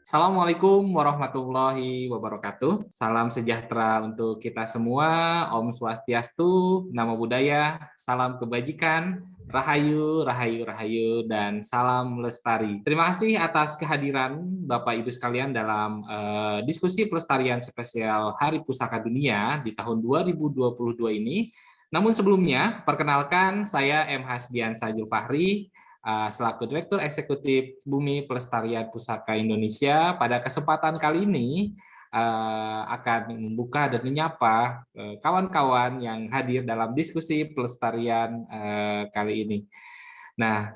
Assalamualaikum warahmatullahi wabarakatuh. Salam sejahtera untuk kita semua. Om Swastiastu, Namo Buddhaya, salam kebajikan, Rahayu, Rahayu, Rahayu, dan salam lestari. Terima kasih atas kehadiran Bapak Ibu sekalian dalam diskusi pelestarian spesial Hari Pusaka Dunia di tahun 2022 ini. Namun sebelumnya, perkenalkan saya M. Hasbian Sajul Fahri, selaku Direktur Eksekutif Bumi Pelestarian Pusaka Indonesia. Pada kesempatan kali ini akan membuka dan menyapa kawan-kawan yang hadir dalam diskusi pelestarian kali ini. Nah,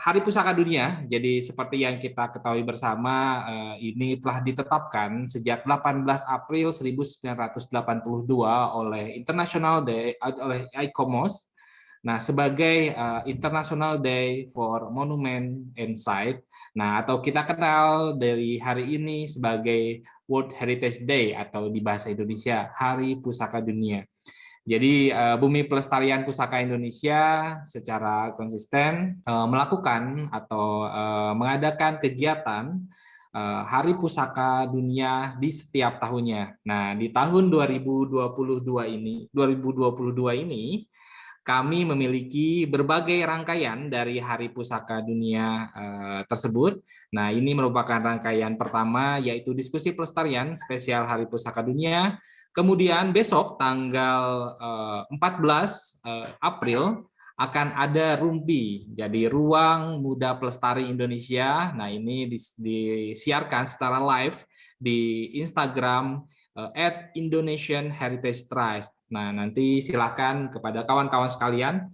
Hari Pusaka Dunia, jadi seperti yang kita ketahui bersama, ini telah ditetapkan sejak 18 April 1982 oleh International Day oleh ICOMOS. Nah, sebagai International Day for Monument and Site, nah atau kita kenal dari hari ini sebagai World Heritage Day atau di bahasa Indonesia Hari Pusaka Dunia. Jadi Bumi Pelestarian Pusaka Indonesia secara konsisten melakukan atau mengadakan kegiatan Hari Pusaka Dunia di setiap tahunnya. Nah, di tahun 2022 ini kami memiliki berbagai rangkaian dari Hari Pusaka Dunia tersebut. Nah, ini merupakan rangkaian pertama, yaitu diskusi pelestarian spesial Hari Pusaka Dunia. Kemudian besok tanggal 14 April akan ada RUMPI, jadi Ruang Muda Pelestari Indonesia. Nah, ini disiarkan secara live di Instagram @Indonesian Heritage Trust. Nah, nanti silakan kepada kawan-kawan sekalian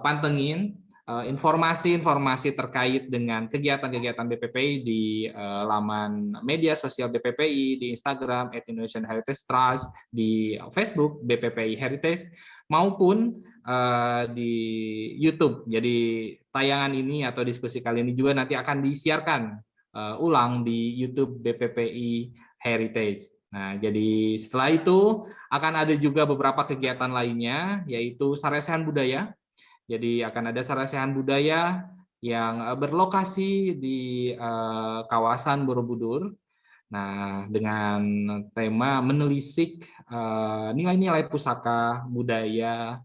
pantengin informasi-informasi terkait dengan kegiatan-kegiatan BPPI di laman media sosial BPPI, di Instagram @Indonesian Heritage Trust, di Facebook BPPI Heritage, maupun di YouTube. Jadi tayangan ini atau diskusi kali ini juga nanti akan disiarkan ulang di YouTube BPPI Heritage. Nah, jadi setelah itu akan ada juga beberapa kegiatan lainnya, yaitu Saresehan Budaya. Jadi akan ada Saresehan Budaya yang berlokasi di kawasan Borobudur. Nah, dengan tema menelisik nilai-nilai pusaka budaya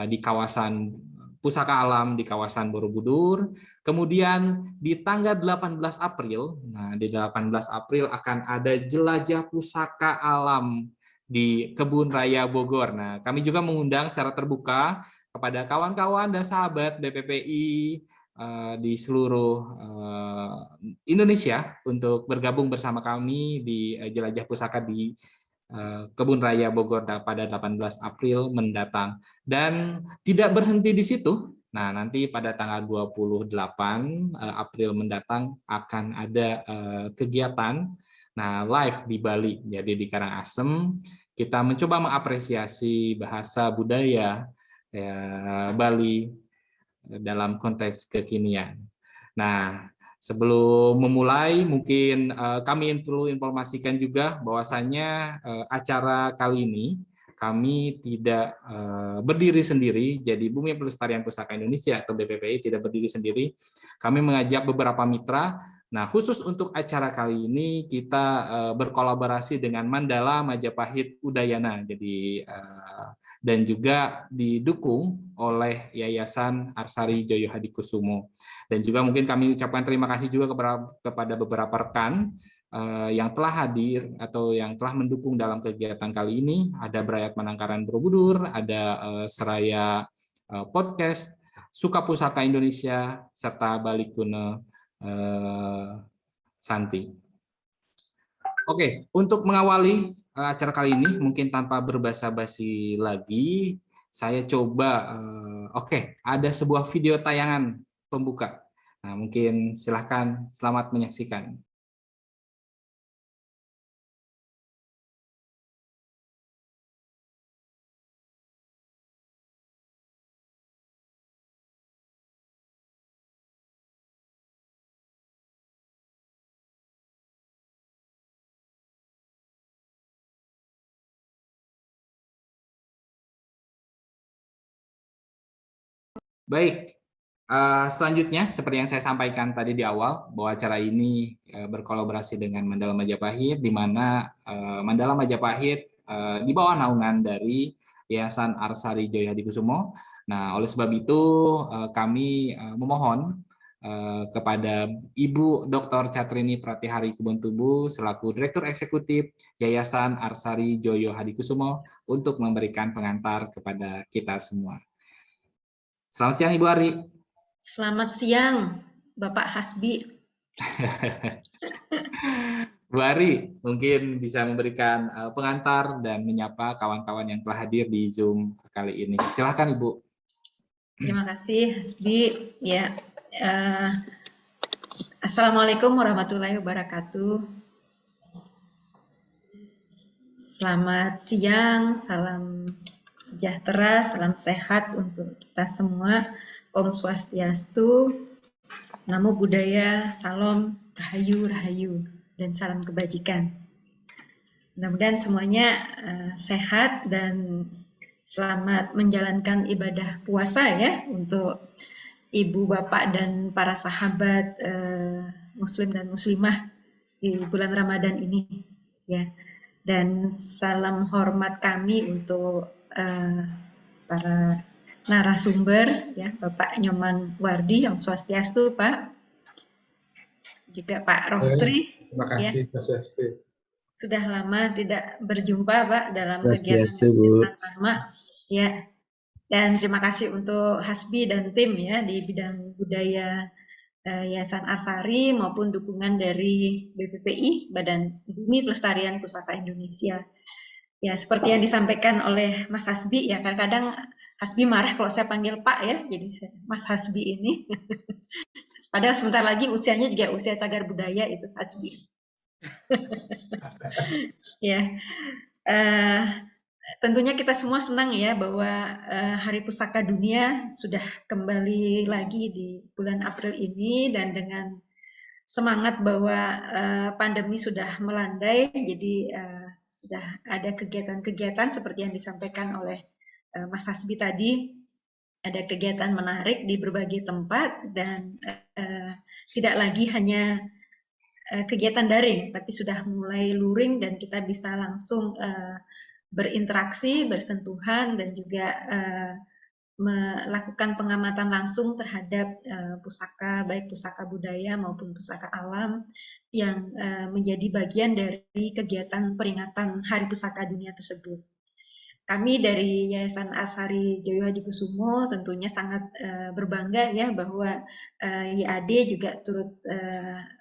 di kawasan pusaka alam di kawasan Borobudur. Kemudian di tanggal 18 April, nah di 18 April akan ada jelajah pusaka alam di Kebun Raya Bogor. Nah, kami juga mengundang secara terbuka kepada kawan-kawan dan sahabat BPPI di seluruh Indonesia untuk bergabung bersama kami di jelajah pusaka di Kebun Raya Bogor pada 18 April mendatang. Dan tidak berhenti di situ. Nah, nanti pada tanggal 28 April mendatang akan ada kegiatan live di Bali. Jadi di Karangasem kita mencoba mengapresiasi bahasa budaya Bali dalam konteks kekinian. Nah, sebelum memulai, mungkin kami perlu informasikan juga bahwasannya acara kali ini kami tidak berdiri sendiri. Jadi Bumi Pelestarian Pusaka Indonesia atau BPPI tidak berdiri sendiri. Kami mengajak beberapa mitra. Nah, khusus untuk acara kali ini kita berkolaborasi dengan Mandala Majapahit Udayana. Jadi dan juga didukung oleh Yayasan Arsari Joyo Hadikusumo. Dan juga mungkin kami ucapkan terima kasih juga kepada beberapa rekan yang telah hadir atau yang telah mendukung dalam kegiatan kali ini. Ada Brayat Manangkaran Borobudur, ada Seraya Podcast, Suka Pusaka Indonesia, serta Bali Kuno Santi. Oke, untuk mengawali acara kali ini, mungkin tanpa berbasa-basi lagi, saya coba, ada sebuah video tayangan pembuka. Nah, mungkin silahkan, selamat menyaksikan. Baik, Selanjutnya, seperti yang saya sampaikan tadi di awal, bahwa acara ini berkolaborasi dengan Mandala Majapahit, di mana Mandala Majapahit di bawah naungan dari Yayasan Arsari Joyo Hadikusumo. Nah, oleh sebab itu kami memohon kepada Ibu Dr. Catrini Pratihari Kebontubu selaku Direktur Eksekutif Yayasan Arsari Joyo Hadikusumo untuk memberikan pengantar kepada kita semua. Selamat siang Ibu Ari. Selamat siang, Bapak Hasbi. Bu Ari, mungkin bisa memberikan pengantar dan menyapa kawan-kawan yang telah hadir di Zoom kali ini. Silakan Ibu. Terima kasih Hasbi. Ya, Assalamualaikum warahmatullahi wabarakatuh. Selamat siang, salam sejahtera, salam sehat untuk kita semua. Om Swastiastu, Namo Buddhaya, Salam, Rahayu, Rahayu, dan salam kebajikan. Mudah-mudahan semuanya sehat dan selamat menjalankan ibadah puasa ya untuk ibu, bapak, dan para sahabat muslim dan muslimah di bulan Ramadan ini ya. Dan salam hormat kami untuk para narasumber ya, Bapak Nyoman Wardi, Om Swastiastu Pak, juga Pak Rohtri. Terima kasih Pak Swastiastu. Sudah lama tidak berjumpa Pak dalam Swastiastu, kegiatan lama ya. Dan terima kasih untuk Hasbi dan tim ya di bidang budaya Yayasan Arsari maupun dukungan dari BPPI, Badan Bumi Pelestarian Pusaka Indonesia. Ya, seperti yang disampaikan oleh Mas Hasbi, ya kadang-kadang Hasbi marah kalau saya panggil Pak ya, jadi Mas Hasbi ini. Padahal sebentar lagi usianya juga usia cagar budaya itu Hasbi. Ya, tentunya kita semua senang ya bahwa Hari Pusaka Dunia sudah kembali lagi di bulan April ini, dan dengan semangat bahwa pandemi sudah melandai, jadi sudah ada kegiatan-kegiatan seperti yang disampaikan oleh Mas Hasbi tadi, ada kegiatan menarik di berbagai tempat dan tidak lagi hanya kegiatan daring, tapi sudah mulai luring dan kita bisa langsung berinteraksi, bersentuhan, dan juga melakukan pengamatan langsung terhadap pusaka, baik pusaka budaya maupun pusaka alam yang menjadi bagian dari kegiatan peringatan Hari Pusaka Dunia tersebut. Kami dari Yayasan Arsari Joyo Hadikusumo tentunya sangat berbangga ya bahwa YAD juga turut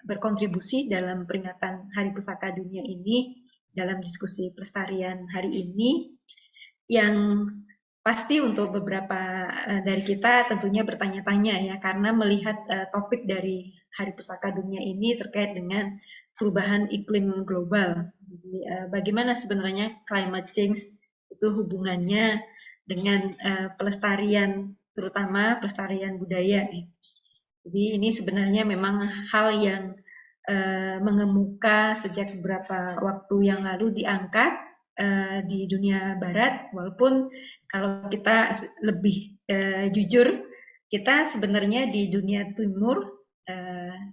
berkontribusi dalam peringatan Hari Pusaka Dunia ini dalam diskusi pelestarian hari ini, yang pasti untuk beberapa dari kita tentunya bertanya-tanya ya, karena melihat topik dari Hari Pusaka Dunia ini terkait dengan perubahan iklim global. Jadi bagaimana sebenarnya climate change itu hubungannya dengan pelestarian, terutama pelestarian budaya. Jadi ini sebenarnya memang hal yang mengemuka sejak beberapa waktu yang lalu diangkat di dunia barat, walaupun kalau kita lebih jujur, kita sebenarnya di dunia timur,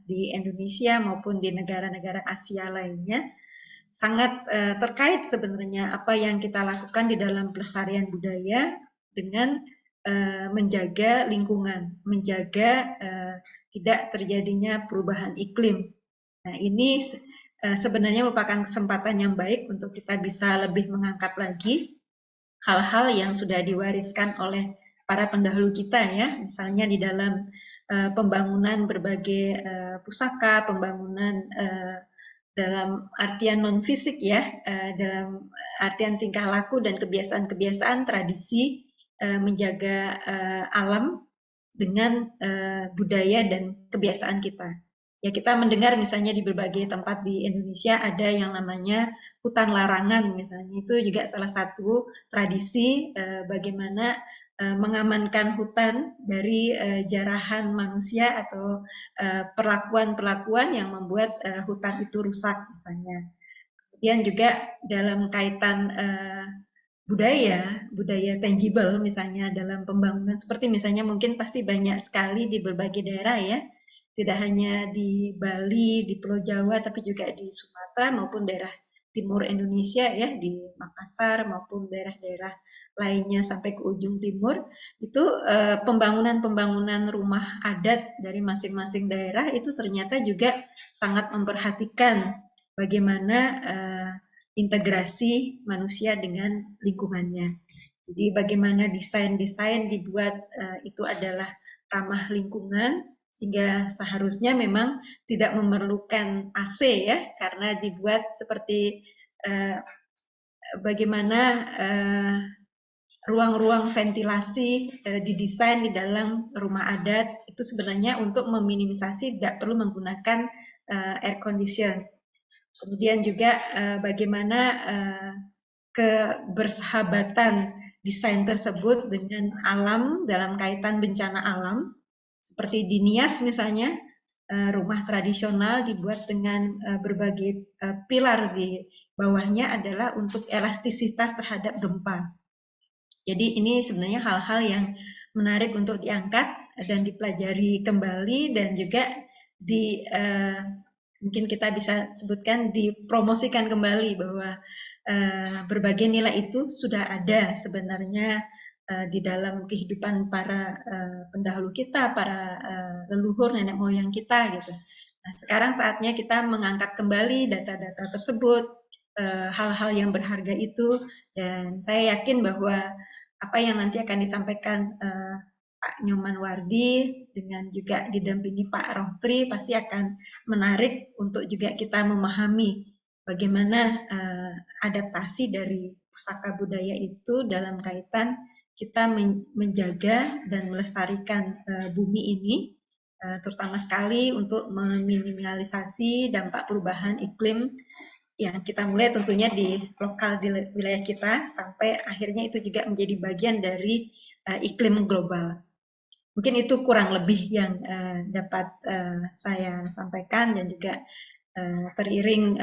di Indonesia maupun di negara-negara Asia lainnya, sangat terkait sebenarnya apa yang kita lakukan di dalam pelestarian budaya dengan menjaga lingkungan, menjaga tidak terjadinya perubahan iklim. Nah, ini sebenarnya merupakan kesempatan yang baik untuk kita bisa lebih mengangkat lagi hal-hal yang sudah diwariskan oleh para pendahulu kita ya, misalnya di dalam pembangunan berbagai pusaka, pembangunan dalam artian non fisik ya, dalam artian tingkah laku dan kebiasaan-kebiasaan, tradisi menjaga alam dengan budaya dan kebiasaan kita. Ya, kita mendengar misalnya di berbagai tempat di Indonesia ada yang namanya hutan larangan misalnya, itu juga salah satu tradisi bagaimana mengamankan hutan dari jarahan manusia atau perlakuan-perlakuan yang membuat hutan itu rusak misalnya. Kemudian juga dalam kaitan budaya tangible misalnya dalam pembangunan seperti misalnya mungkin pasti banyak sekali di berbagai daerah ya, tidak hanya di Bali, di Pulau Jawa, tapi juga di Sumatera maupun daerah timur Indonesia ya, di Makassar maupun daerah-daerah lainnya sampai ke ujung timur, itu pembangunan-pembangunan rumah adat dari masing-masing daerah itu ternyata juga sangat memperhatikan bagaimana integrasi manusia dengan lingkungannya. Jadi bagaimana desain-desain dibuat itu adalah ramah lingkungan, sehingga seharusnya memang tidak memerlukan AC ya, karena dibuat seperti bagaimana ruang-ruang ventilasi didesain di dalam rumah adat itu sebenarnya untuk meminimisasi tidak perlu menggunakan air condition. Kemudian juga bagaimana kebersahabatan desain tersebut dengan alam dalam kaitan bencana alam. Seperti di Nias misalnya, rumah tradisional dibuat dengan berbagai pilar di bawahnya adalah untuk elastisitas terhadap gempa. Jadi ini sebenarnya hal-hal yang menarik untuk diangkat dan dipelajari kembali dan juga di mungkin kita bisa sebutkan dipromosikan kembali bahwa berbagai nilai itu sudah ada sebenarnya di dalam kehidupan para pendahulu kita, para leluhur nenek moyang kita gitu. Nah, sekarang saatnya kita mengangkat kembali data-data tersebut, hal-hal yang berharga itu, dan saya yakin bahwa apa yang nanti akan disampaikan Pak Nyoman Wardi dengan juga didampingi Pak Rohtri pasti akan menarik untuk juga kita memahami bagaimana adaptasi dari pusaka budaya itu dalam kaitan kita menjaga dan melestarikan bumi ini, terutama sekali untuk meminimalisasi dampak perubahan iklim yang kita mulai tentunya di lokal di wilayah kita sampai akhirnya itu juga menjadi bagian dari iklim global. Mungkin itu kurang lebih yang dapat saya sampaikan dan juga teriring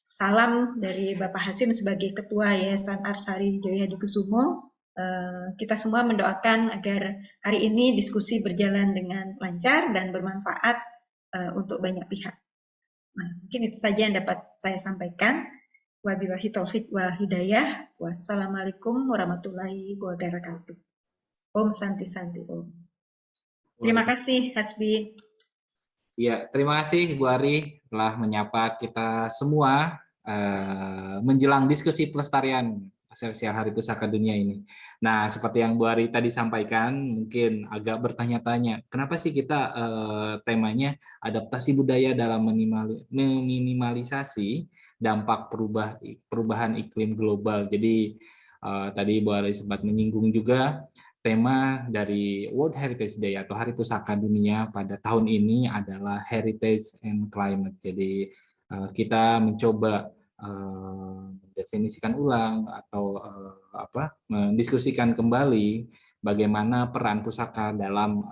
salam dari Bapak Hasim sebagai Ketua Yayasan Arsari Joyo Hadikusumo. Kita semua mendoakan agar hari ini diskusi berjalan dengan lancar dan bermanfaat untuk banyak pihak. Nah, mungkin itu saja yang dapat saya sampaikan. Wabillahi taufik wal hidayah. Wassalamualaikum warahmatullahi wabarakatuh. Om Santi Santi Om. Terima kasih, Hasbi. Ya, terima kasih Bu Ari telah menyapa kita semua menjelang diskusi pelestarian spesial Hari Pusaka Dunia ini. Nah, seperti yang Bu Ari tadi sampaikan, mungkin agak bertanya-tanya, kenapa sih kita temanya adaptasi budaya dalam meminimalisasi dampak perubahan iklim global. Jadi tadi Bu Ari sempat menyinggung juga tema dari World Heritage Day atau Hari Pusaka Dunia pada tahun ini adalah Heritage and Climate. Jadi kita mencoba mendefinisikan ulang atau mendiskusikan kembali bagaimana peran pusaka dalam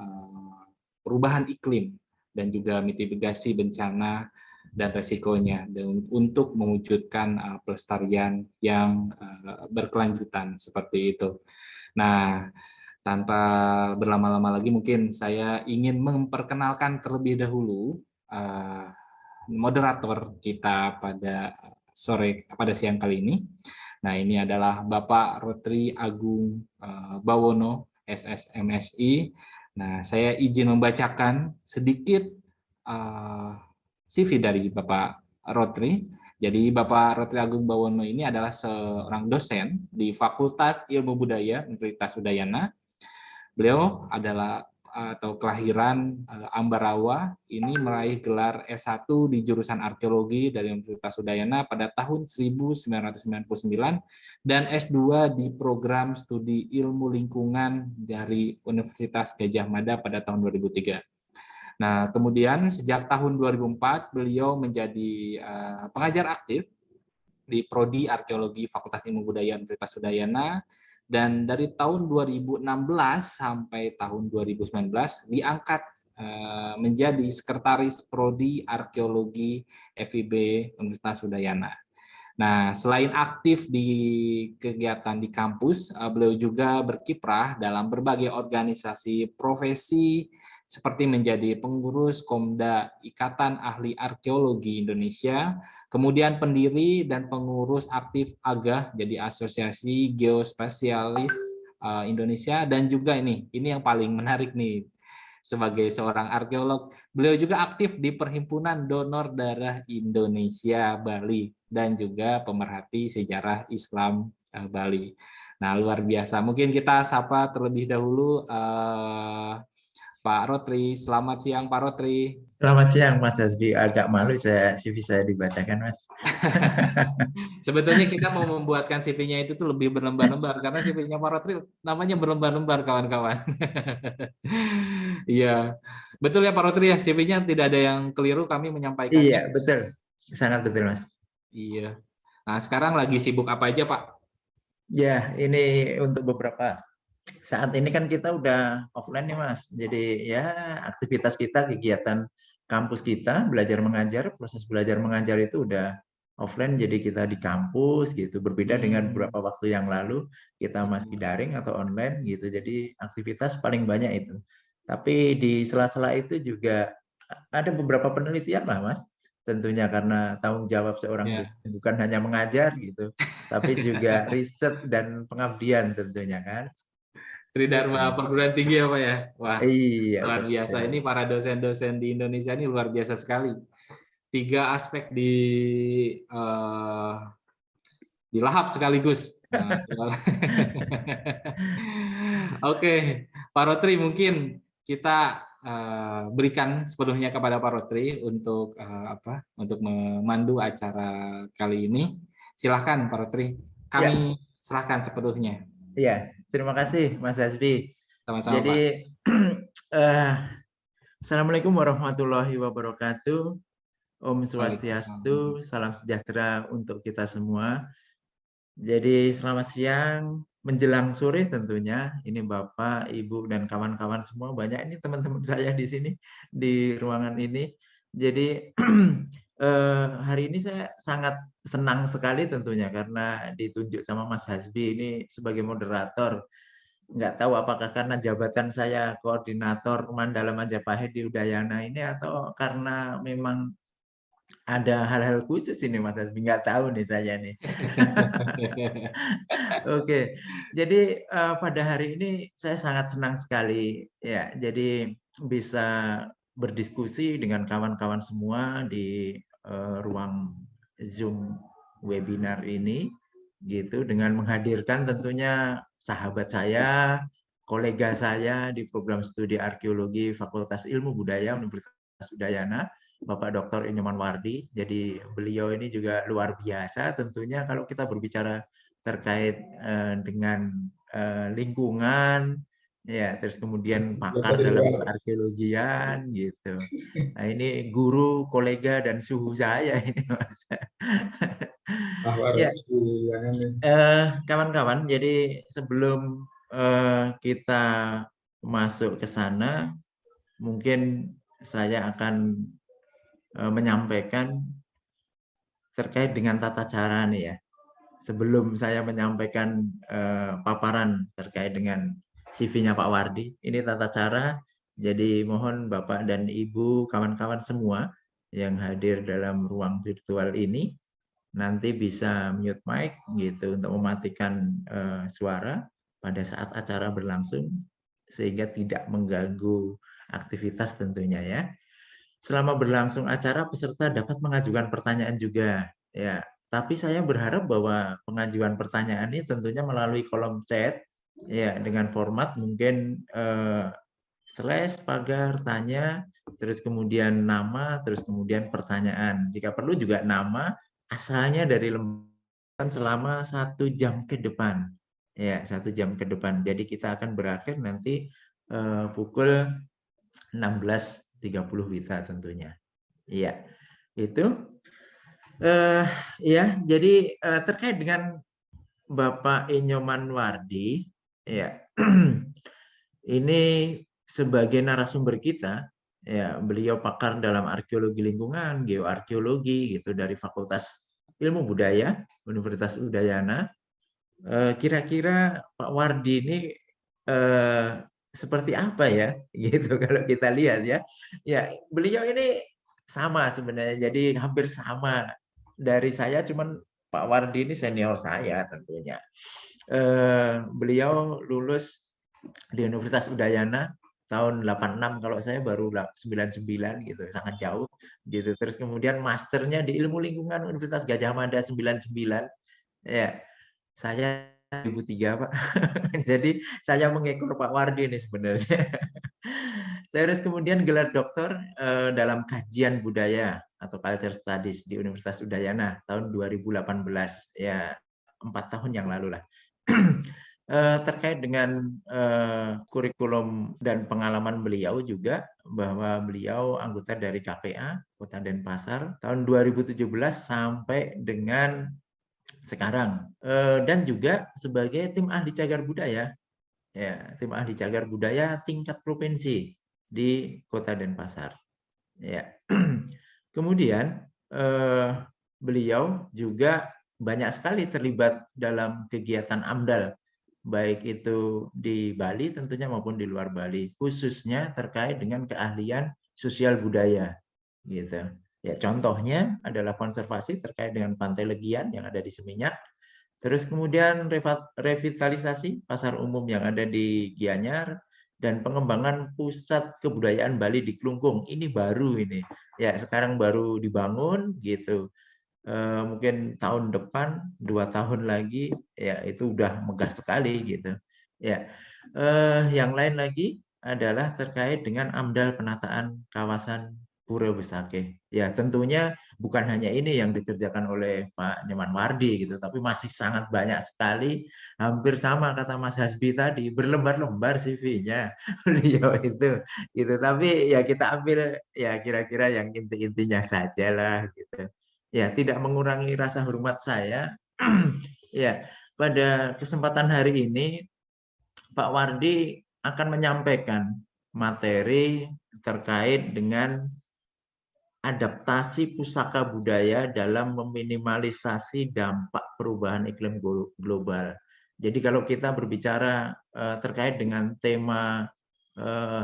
perubahan iklim dan juga mitigasi bencana dan resikonya dan untuk mewujudkan pelestarian yang berkelanjutan seperti itu. Nah, tanpa berlama-lama lagi mungkin saya ingin memperkenalkan terlebih dahulu moderator kita pada siang kali ini. Nah, ini adalah Bapak Rohtri Agung Bawono, SSMSI. Nah, saya izin membacakan sedikit CV dari Bapak Rohtri. Jadi Bapak Rohtri Agung Bawono ini adalah seorang dosen di Fakultas Ilmu Budaya Universitas Udayana. Beliau adalah atau kelahiran Ambarawa, ini meraih gelar S1 di jurusan arkeologi dari Universitas Udayana pada tahun 1999 dan S2 di program studi ilmu lingkungan dari Universitas Gadjah Mada pada tahun 2003. Nah, kemudian sejak tahun 2004 beliau menjadi pengajar aktif di Prodi Arkeologi Fakultas Ilmu Budaya Universitas Udayana, dan dari tahun 2016 sampai tahun 2019 diangkat menjadi Sekretaris Prodi Arkeologi FIB Universitas Udayana. Nah, selain aktif di kegiatan di kampus, beliau juga berkiprah dalam berbagai organisasi profesi seperti menjadi pengurus Komda Ikatan Ahli Arkeologi Indonesia, kemudian pendiri dan pengurus aktif AGA, jadi Asosiasi Geospasialis Indonesia, dan juga ini yang paling menarik nih, sebagai seorang arkeolog, beliau juga aktif di Perhimpunan Donor Darah Indonesia Bali dan juga pemerhati sejarah Islam Bali. Nah, luar biasa. Mungkin kita sapa terlebih dahulu Pak Rotri. Selamat siang Pak Rotri. Selamat siang Mas Hasbi, agak malu CV saya dibacakan Mas. Sebetulnya kita mau membuatkan CV-nya itu tuh lebih berlembar-lembar karena CV-nya Pak Rotri namanya berlembar-lembar kawan-kawan. Iya, betul ya Pak Rotri ya, CV-nya tidak ada yang keliru kami menyampaikannya. Iya betul, sangat betul Mas. Iya. Nah sekarang lagi sibuk apa aja Pak? Ya ini untuk beberapa saat ini kan kita udah offline nih Mas. Jadi ya aktivitas kita, kegiatan kampus kita, belajar mengajar, proses belajar mengajar itu udah offline. Jadi kita di kampus gitu. Berbeda dengan beberapa waktu yang lalu kita masih daring atau online gitu. Jadi aktivitas paling banyak itu. Tapi di sela-sela itu juga ada beberapa penelitian lah Mas. Tentunya karena tanggung jawab seorang dosen bukan hanya mengajar gitu, tapi juga riset dan pengabdian tentunya kan. Tridharma perguruan tinggi apa ya? Wah, Iya, luar betul. biasa. Ini para dosen-dosen di Indonesia ini luar biasa sekali. 3 aspek dilahap sekaligus. Nah, Oke, Pak Rotri, mungkin kita berikan sepenuhnya kepada Pak Rotri untuk untuk memandu acara kali ini. Silahkan Pak Rotri, kami serahkan sepenuhnya. Iya, terima kasih Mas Hasbi. Sama-sama Pak. Jadi Assalamualaikum warahmatullahi wabarakatuh. Om Swastiastu, salam sejahtera untuk kita semua. Jadi selamat siang, menjelang sore tentunya. Ini Bapak, Ibu, dan kawan-kawan semua. Banyak ini teman-teman saya di sini, di ruangan ini. Jadi hari ini saya sangat senang sekali tentunya karena ditunjuk sama Mas Hasbi ini sebagai moderator. Nggak tahu apakah karena jabatan saya koordinator Mandala Majapahit di Udayana ini atau karena memang ada hal-hal khusus ini Mas Hasbi, nggak tahu nih saya nih. Oke, jadi pada hari ini saya sangat senang sekali ya, jadi bisa berdiskusi dengan kawan-kawan semua di ruang Zoom webinar ini, gitu, dengan menghadirkan tentunya sahabat saya, kolega saya di program studi arkeologi Fakultas Ilmu Budaya Universitas Udayana, Bapak Dr. Inyoman Wardi. Jadi beliau ini juga luar biasa tentunya kalau kita berbicara terkait dengan lingkungan, ya, terus kemudian pakar dalam kearkeologian gitu. Nah ini guru, kolega dan suhu saya ini Mas. Ya, kawan-kawan. Jadi sebelum kita masuk ke sana, mungkin saya akan menyampaikan terkait dengan tata cara nih ya. Sebelum saya menyampaikan paparan terkait dengan CV-nya Pak Wardi, ini tata cara. Jadi mohon Bapak dan Ibu, kawan-kawan semua yang hadir dalam ruang virtual ini nanti bisa mute mic gitu untuk mematikan suara pada saat acara berlangsung sehingga tidak mengganggu aktivitas tentunya ya. Selama berlangsung acara peserta dapat mengajukan pertanyaan juga ya. Tapi saya berharap bahwa pengajuan pertanyaan ini tentunya melalui kolom chat ya dengan format mungkin slash pagar tanya terus kemudian nama terus kemudian pertanyaan. Jika perlu juga nama asalnya dari lembaga selama 1 jam ke depan ya 1 jam ke depan. Jadi kita akan berakhir nanti pukul 16.30 WITA tentunya. Iya, itu ya. Jadi terkait dengan Bapak Inyoman Wardi, ya, ini sebagai narasumber kita, ya, beliau pakar dalam arkeologi lingkungan, geoarkeologi, gitu dari Fakultas Ilmu Budaya Universitas Udayana. Kira-kira Pak Wardi ini seperti apa ya, gitu kalau kita lihat ya. Ya, beliau ini sama sebenarnya, jadi hampir sama dari saya, cuman Pak Wardi ini senior saya tentunya. Beliau lulus di Universitas Udayana tahun 86, kalau saya baru 99 gitu, sangat jauh gitu. Terus kemudian masternya di Ilmu Lingkungan Universitas Gadjah Mada 99. Ya, saya 2003, Pak. Jadi saya mengekor Pak Wardi ini sebenarnya. Terus kemudian gelar doktor dalam kajian budaya atau culture studies di Universitas Udayana tahun 2018. Ya, 4 tahun yang lalu lah. Terkait dengan kurikulum dan pengalaman beliau juga, bahwa beliau anggota dari KPA Kota Denpasar tahun 2017 sampai dengan sekarang, dan juga sebagai tim ahli cagar budaya, ya, tim ahli cagar budaya tingkat provinsi di Kota Denpasar. Ya. Kemudian beliau juga banyak sekali terlibat dalam kegiatan AMDAL, baik itu di Bali tentunya maupun di luar Bali, khususnya terkait dengan keahlian sosial budaya, gitu. Ya, contohnya adalah konservasi terkait dengan Pantai Legian yang ada di Seminyak, terus kemudian revitalisasi pasar umum yang ada di Gianyar, dan pengembangan pusat kebudayaan Bali di Klungkung. Ini baru ini, ya sekarang baru dibangun gitu. Mungkin tahun depan, 2 tahun lagi, ya itu udah megah sekali gitu. Ya, yang lain lagi adalah terkait dengan AMDAL penataan kawasan Pura Besakeh. Ya, tentunya bukan hanya ini yang dikerjakan oleh Pak Nyoman Wardi gitu, tapi masih sangat banyak sekali. Hampir sama kata Mas Hasbi tadi, berlembar-lembar CV-nya beliau itu gitu. Tapi ya kita ambil ya kira-kira yang inti-intinya saja lah gitu. Ya, tidak mengurangi rasa hormat saya. Ya, pada kesempatan hari ini Pak Wardi akan menyampaikan materi terkait dengan adaptasi pusaka budaya dalam meminimalisasi dampak perubahan iklim global. Jadi kalau kita berbicara terkait dengan tema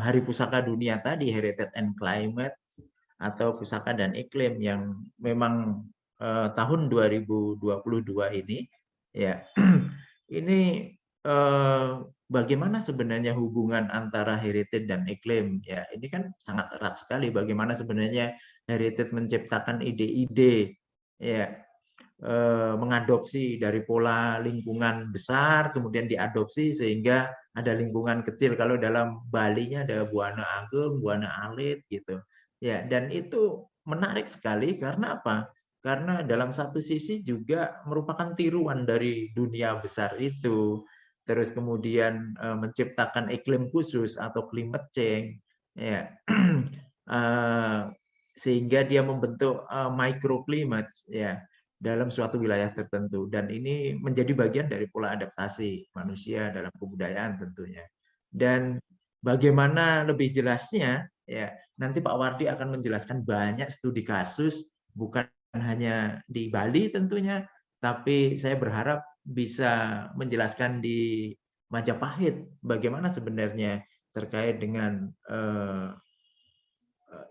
Hari Pusaka Dunia tadi, Heritage and Climate, atau Pusaka dan Iklim, yang memang tahun 2022 ini, ya ini bagaimana sebenarnya hubungan antara heritage dan iklim? Ya, ini kan sangat erat sekali. Bagaimana sebenarnya heritage menciptakan ide-ide, ya, mengadopsi dari pola lingkungan besar, kemudian diadopsi sehingga ada lingkungan kecil. Kalau dalam Bali-nya ada Buana Ageng, Buana Alit gitu. Ya, dan itu menarik sekali karena apa? Karena dalam satu sisi juga merupakan tiruan dari dunia besar itu. Terus kemudian menciptakan iklim khusus atau climate change, ya. Sehingga dia membentuk microclimates, ya, dalam suatu wilayah tertentu, dan ini menjadi bagian dari pola adaptasi manusia dalam kebudayaan tentunya. Dan bagaimana lebih jelasnya, ya nanti Pak Wardi akan menjelaskan banyak studi kasus, bukan hanya di Bali tentunya, tapi saya berharap bisa menjelaskan di Majapahit bagaimana sebenarnya terkait dengan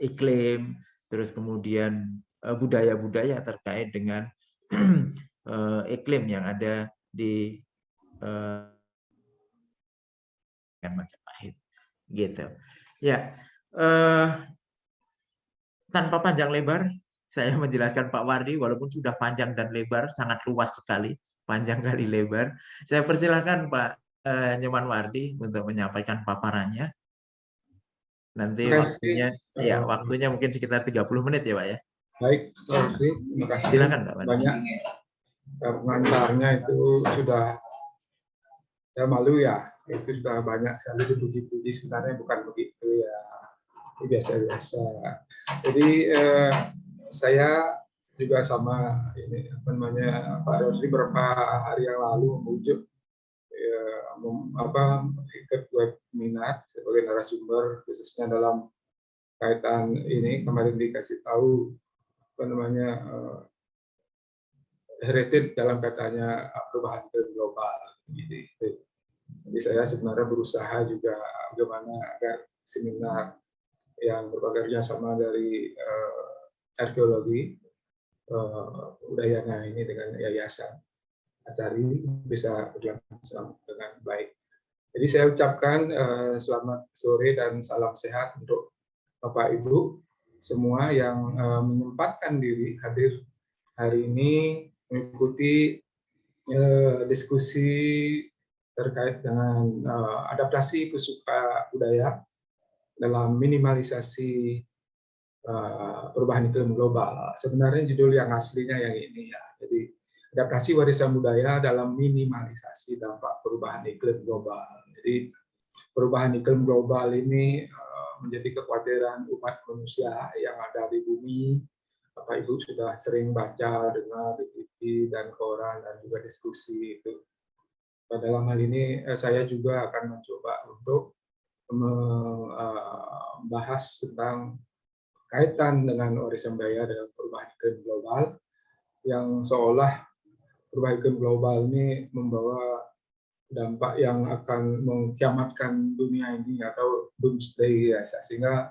iklim, terus kemudian budaya-budaya terkait dengan iklim yang ada di Majapahit, gitu. Ya, tanpa panjang lebar, saya menjelaskan Pak Wardi, walaupun sudah panjang dan lebar, sangat luas sekali, panjang kali lebar. Saya persilahkan Pak Nyoman Wardi untuk menyampaikan paparannya. Nanti waktunya, ya waktunya mungkin sekitar 30 menit ya Pak ya. Baik, Pak Rudi, terima kasih. Silakan Pak. Banyak pengantarnya itu sudah, saya malu ya, itu sudah banyak sekali dipuji-puji, sebenarnya bukan begitu ya, biasa-biasa. Jadi saya juga sama ini apa namanya Pak Rodri beberapa hari yang lalu memujuk ikut webinar sebagai narasumber, khususnya dalam kaitan ini. Kemarin dikasih tahu apa namanya heritage dalam katanya perubahan iklim global. Jadi saya sebenarnya berusaha juga bagaimana agar seminar yang bekerja sama dari arkeologi Udayana ini dengan Yayasan Asari bisa berlangsung dengan baik. Jadi saya ucapkan selamat sore dan salam sehat untuk Bapak Ibu semua yang menyempatkan diri hadir hari ini mengikuti diskusi terkait dengan adaptasi pesuka budaya dalam minimalisasi perubahan iklim global. Sebenarnya judul yang aslinya yang ini ya. Jadi adaptasi warisan budaya dalam minimalisasi dampak perubahan iklim global. Jadi perubahan iklim global ini menjadi kekhawatiran umat manusia yang ada di bumi. Bapak Ibu sudah sering baca, dengar di TV dan koran dan juga diskusi itu. Dalam hal ini saya juga akan mencoba untuk membahas tentang kaitan dengan warisan budaya dengan perubahan iklim global, yang seolah perubahan iklim global ini membawa dampak yang akan mengkiamatkan dunia ini atau doomsday ya, sehingga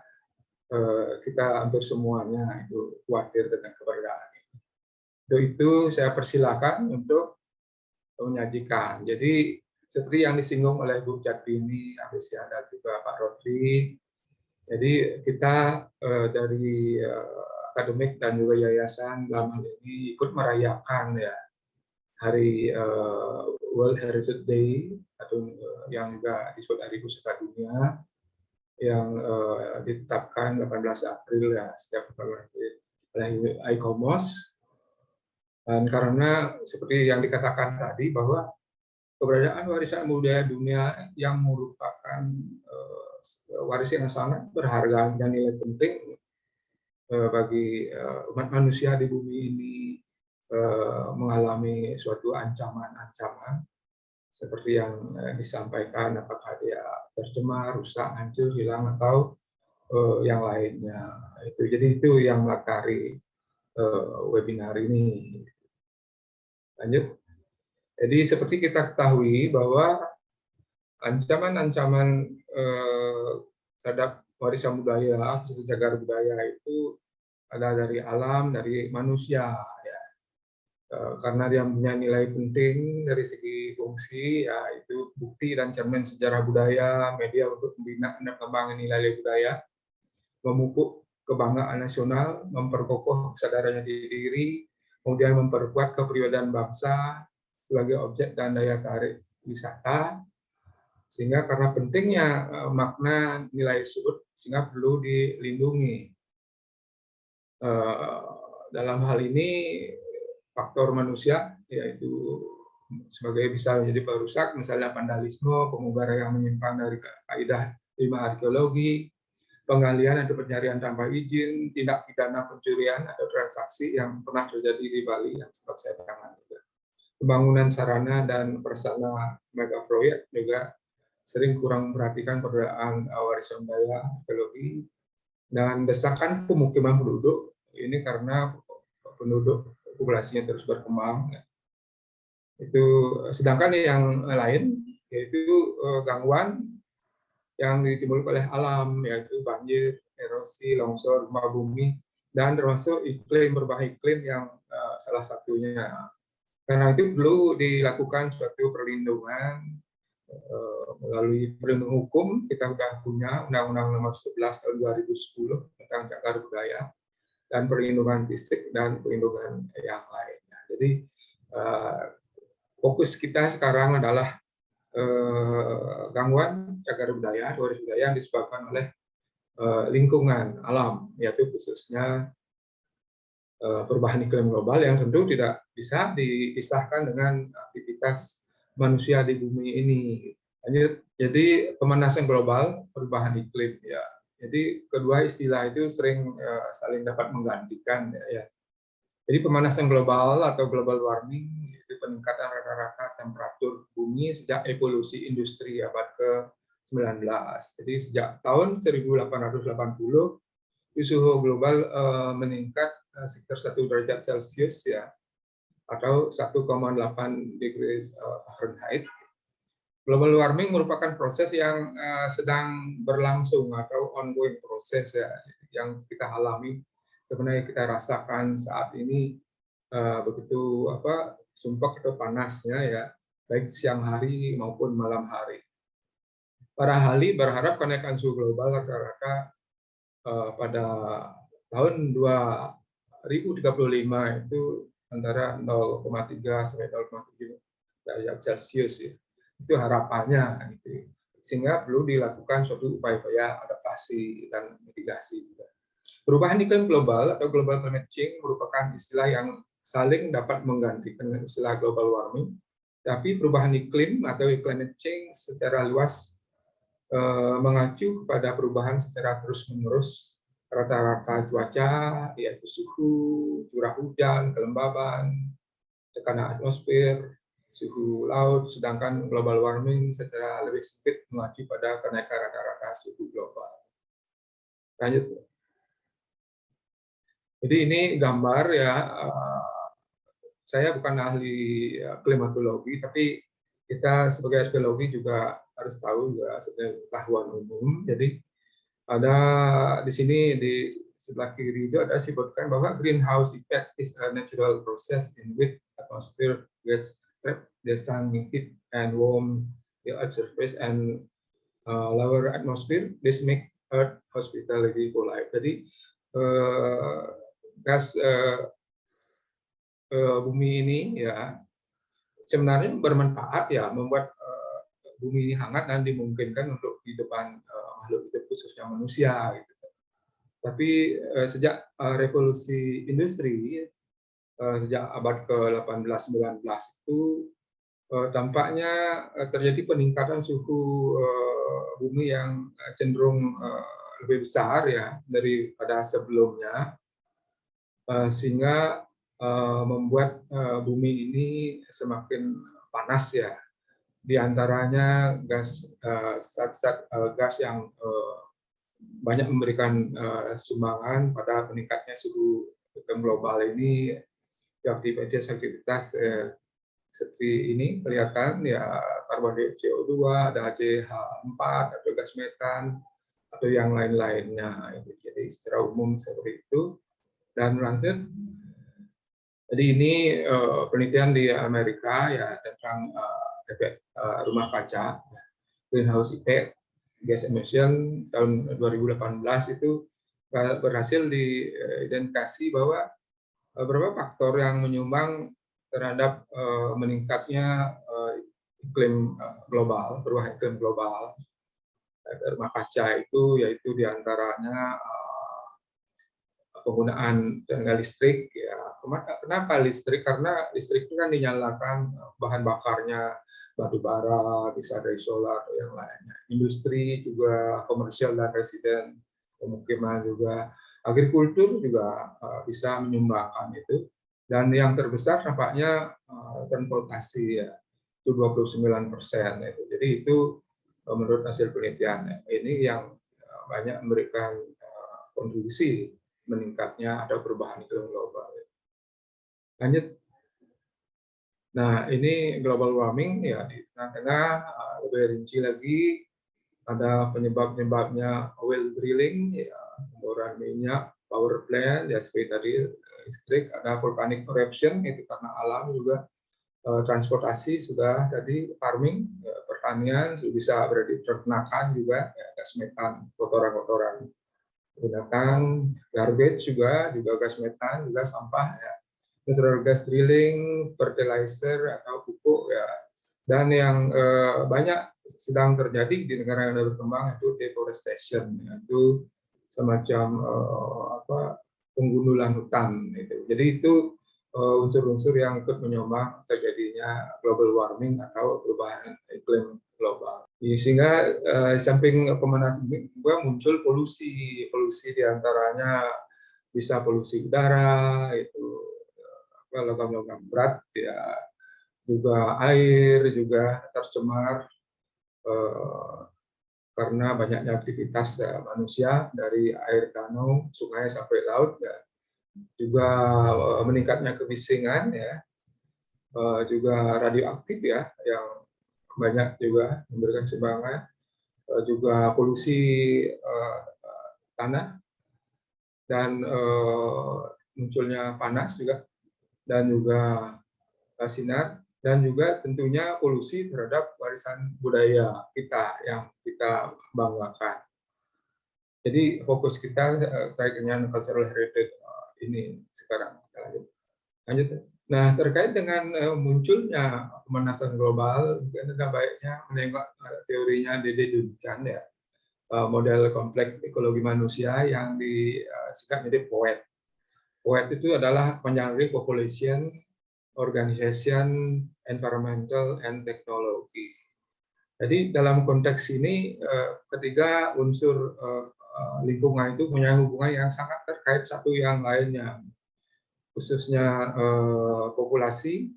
kita hampir semuanya itu khawatir dengan keberadaan ini. Itu saya persilakan untuk menyajikan. Jadi seperti yang disinggung oleh Bu Jatini, Arisya dan juga Pak Rodri. Jadi kita dari akademik dan juga yayasan dalam hal ini ikut merayakan ya hari World Heritage Day atau yang juga disebut Hari Pusaka Dunia yang ditetapkan 18 April ya setiap tahun oleh ICOMOS. Dan karena seperti yang dikatakan tadi bahwa keberadaan warisan budaya dunia yang merupakan warisan yang sangat berharga dan nilai penting bagi umat manusia di bumi ini mengalami suatu ancaman-ancaman seperti yang disampaikan, apakah dia tercemar, rusak, hancur, hilang atau yang lainnya. Jadi itu yang melakari webinar ini. Lanjut. Jadi seperti kita ketahui bahwa ancaman-ancaman terhadap warisan budaya, khususnya cagar budaya itu ada dari alam, dari manusia, ya. Karena dia punya nilai penting dari segi fungsi, ya itu bukti dan cermin sejarah budaya, media untuk membina dan mengembangkan nilai budaya, memupuk kebanggaan nasional, memperkokoh kesadaran diri, kemudian memperkuat kepribadian bangsa sebagai objek dan daya tarik wisata. Sehingga karena pentingnya makna nilai tersebut, sehingga perlu dilindungi. Dalam hal ini faktor manusia, yaitu sebagai bisa menjadi perusak, misalnya vandalisme, pemugaran yang menyimpang dari kaidah 5 arkeologi, penggalian atau pencarian tanpa izin, tindak pidana pencurian atau transaksi yang pernah terjadi di Bali yang sempat saya terangkan juga. Pembangunan sarana dan prasarana mega proyek juga sering kurang memperhatikan keberadaan warisan budaya arkeologi dan desakan pemukiman penduduk ini karena penduduk populasinya terus berkembang. Itu sedangkan yang lain yaitu gangguan yang ditimbulkan oleh alam, yaitu banjir, erosi, longsor, gempa bumi, dan termasuk iklim, berubah iklim yang salah satunya. Karena itu perlu dilakukan suatu perlindungan melalui perlindungan hukum. Kita sudah punya Undang-Undang Nomor 11 Tahun 2010 tentang cagar budaya dan perlindungan fisik dan perlindungan yang lainnya. Jadi fokus kita sekarang adalah gangguan cagar budaya, waris budaya yang disebabkan oleh lingkungan alam, yaitu khususnya perubahan iklim global yang tentu tidak bisa dipisahkan dengan aktivitas manusia di bumi ini. Jadi pemanasan global, perubahan iklim ya. Jadi kedua istilah itu sering saling dapat menggantikan ya. Jadi pemanasan global atau global warming itu peningkatan rata-rata temperatur bumi sejak evolusi industri abad ke-19. Jadi sejak tahun 1880 suhu global meningkat sekitar 1 derajat Celcius ya. atau 1,8 degree Fahrenheit. Global warming merupakan proses yang sedang berlangsung atau ongoing proses ya, yang kita alami, sebenarnya kita rasakan saat ini begitu sumpek atau panasnya ya, baik siang hari maupun malam hari. Para ahli berharap kenaikan suhu global rata-rata pada tahun 2035 itu antara 0,3 sampai 0,7 derajat Celcius ya. Itu harapannya gitu. Sehingga perlu dilakukan suatu upaya-upaya adaptasi dan mitigasi juga. Perubahan iklim global atau global climate change merupakan istilah yang saling dapat menggantikan istilah global warming. Tapi perubahan iklim atau climate change secara luas mengacu kepada perubahan secara terus-menerus rata-rata cuaca, yaitu suhu, curah hujan, kelembaban, tekanan atmosfer, suhu laut, sedangkan global warming secara lebih sempit mengacu pada kenaikan rata-rata suhu global. Lanjut. Jadi ini gambar ya, saya bukan ahli klimatologi, tapi kita sebagai arkeologi juga harus tahu juga sebagai pengetahuan umum. Jadi ada di sini di sebelah kiri itu ada disebutkan bahwa greenhouse effect is a natural process in which atmosphere gas trap the sun heat and warm the earth surface and lower atmosphere. This make earth hospitality for life. Jadi gas bumi ini ya sebenarnya bermanfaat ya, membuat bumi ini hangat dan dimungkinkan untuk kehidupan makhluk hidup khususnya manusia gitu. Tapi sejak revolusi industri sejak abad ke-18-19 itu tampaknya terjadi peningkatan suhu bumi yang cenderung lebih besar ya daripada sebelumnya, sehingga membuat bumi ini semakin panas ya. Di antaranya gas gas yang banyak memberikan sumbangan pada meningkatnya suhu iklim global ini, aktivitas seperti ini kelihatan ya, karbon dioksida CO2, ada CH4 atau gas metan atau yang lain-lainnya. Jadi secara umum seperti itu. Dan lanjut, jadi ini penelitian di Amerika ya tentang efek rumah kaca, greenhouse effect, gas emission tahun 2018 itu berhasil diidentifikasi bahwa beberapa faktor yang menyumbang terhadap meningkatnya iklim global, perubahan iklim global rumah kaca itu, yaitu diantaranya penggunaan tenaga listrik ya. Kenapa listrik? Karena listrik itu kan dinyalakan bahan bakarnya batu bara, bisa dari solar atau yang lainnya. Industri juga, komersial dan residen, pemukiman juga, agrikultur juga bisa menyumbangkan itu. Dan yang terbesar nampaknya transportasi ya, itu 29%. Jadi itu menurut hasil penelitian ini yang banyak memberikan kontribusi meningkatnya atau perubahan iklim global. Lanjut. Nah, ini global warming ya, di tengah-tengah lebih rinci lagi ada penyebab-penyebabnya oil drilling ya, pemboran minyak, power plant ya seperti tadi, listrik, ada volcanic eruption itu karena alam juga, transportasi sudah tadi, farming ya, pertanian bisa berarti peternakan juga ya, gas metan, kotoran-kotoran binatang, garbage juga gas metan, juga sampah ya, natural gas drilling, fertilizer atau pupuk ya, dan yang banyak sedang terjadi di negara yang berkembang itu deforestation, yaitu semacam penggundulan hutan itu. Jadi itu unsur-unsur yang ikut menyumbang terjadinya global warming atau perubahan iklim global. Sehingga samping pemanasan juga muncul polusi diantaranya bisa polusi udara itu, logam-logam berat ya, juga air juga tercemar karena banyaknya aktivitas manusia dari air danau, sungai sampai laut ya. Juga meningkatnya kemiskinan ya, juga radioaktif ya, yang banyak juga memberikan sumbangan, juga polusi tanah, dan munculnya panas juga, dan juga sinar, dan juga tentunya polusi terhadap warisan budaya kita yang kita banggakan. Jadi fokus kita terkait dengan cultural heritage ini sekarang. Lanjut. Nah, terkait dengan munculnya pemanasan global, mungkin ada baiknya menengok teorinya Dede Duncan ya, model kompleks ekologi manusia yang disingkat menjadi POET. POET itu adalah kepanjangan dari Population, Organization, Environmental, and Technology. Jadi dalam konteks ini ketiga unsur lingkungan itu punya hubungan yang sangat terkait satu yang lainnya, khususnya populasi.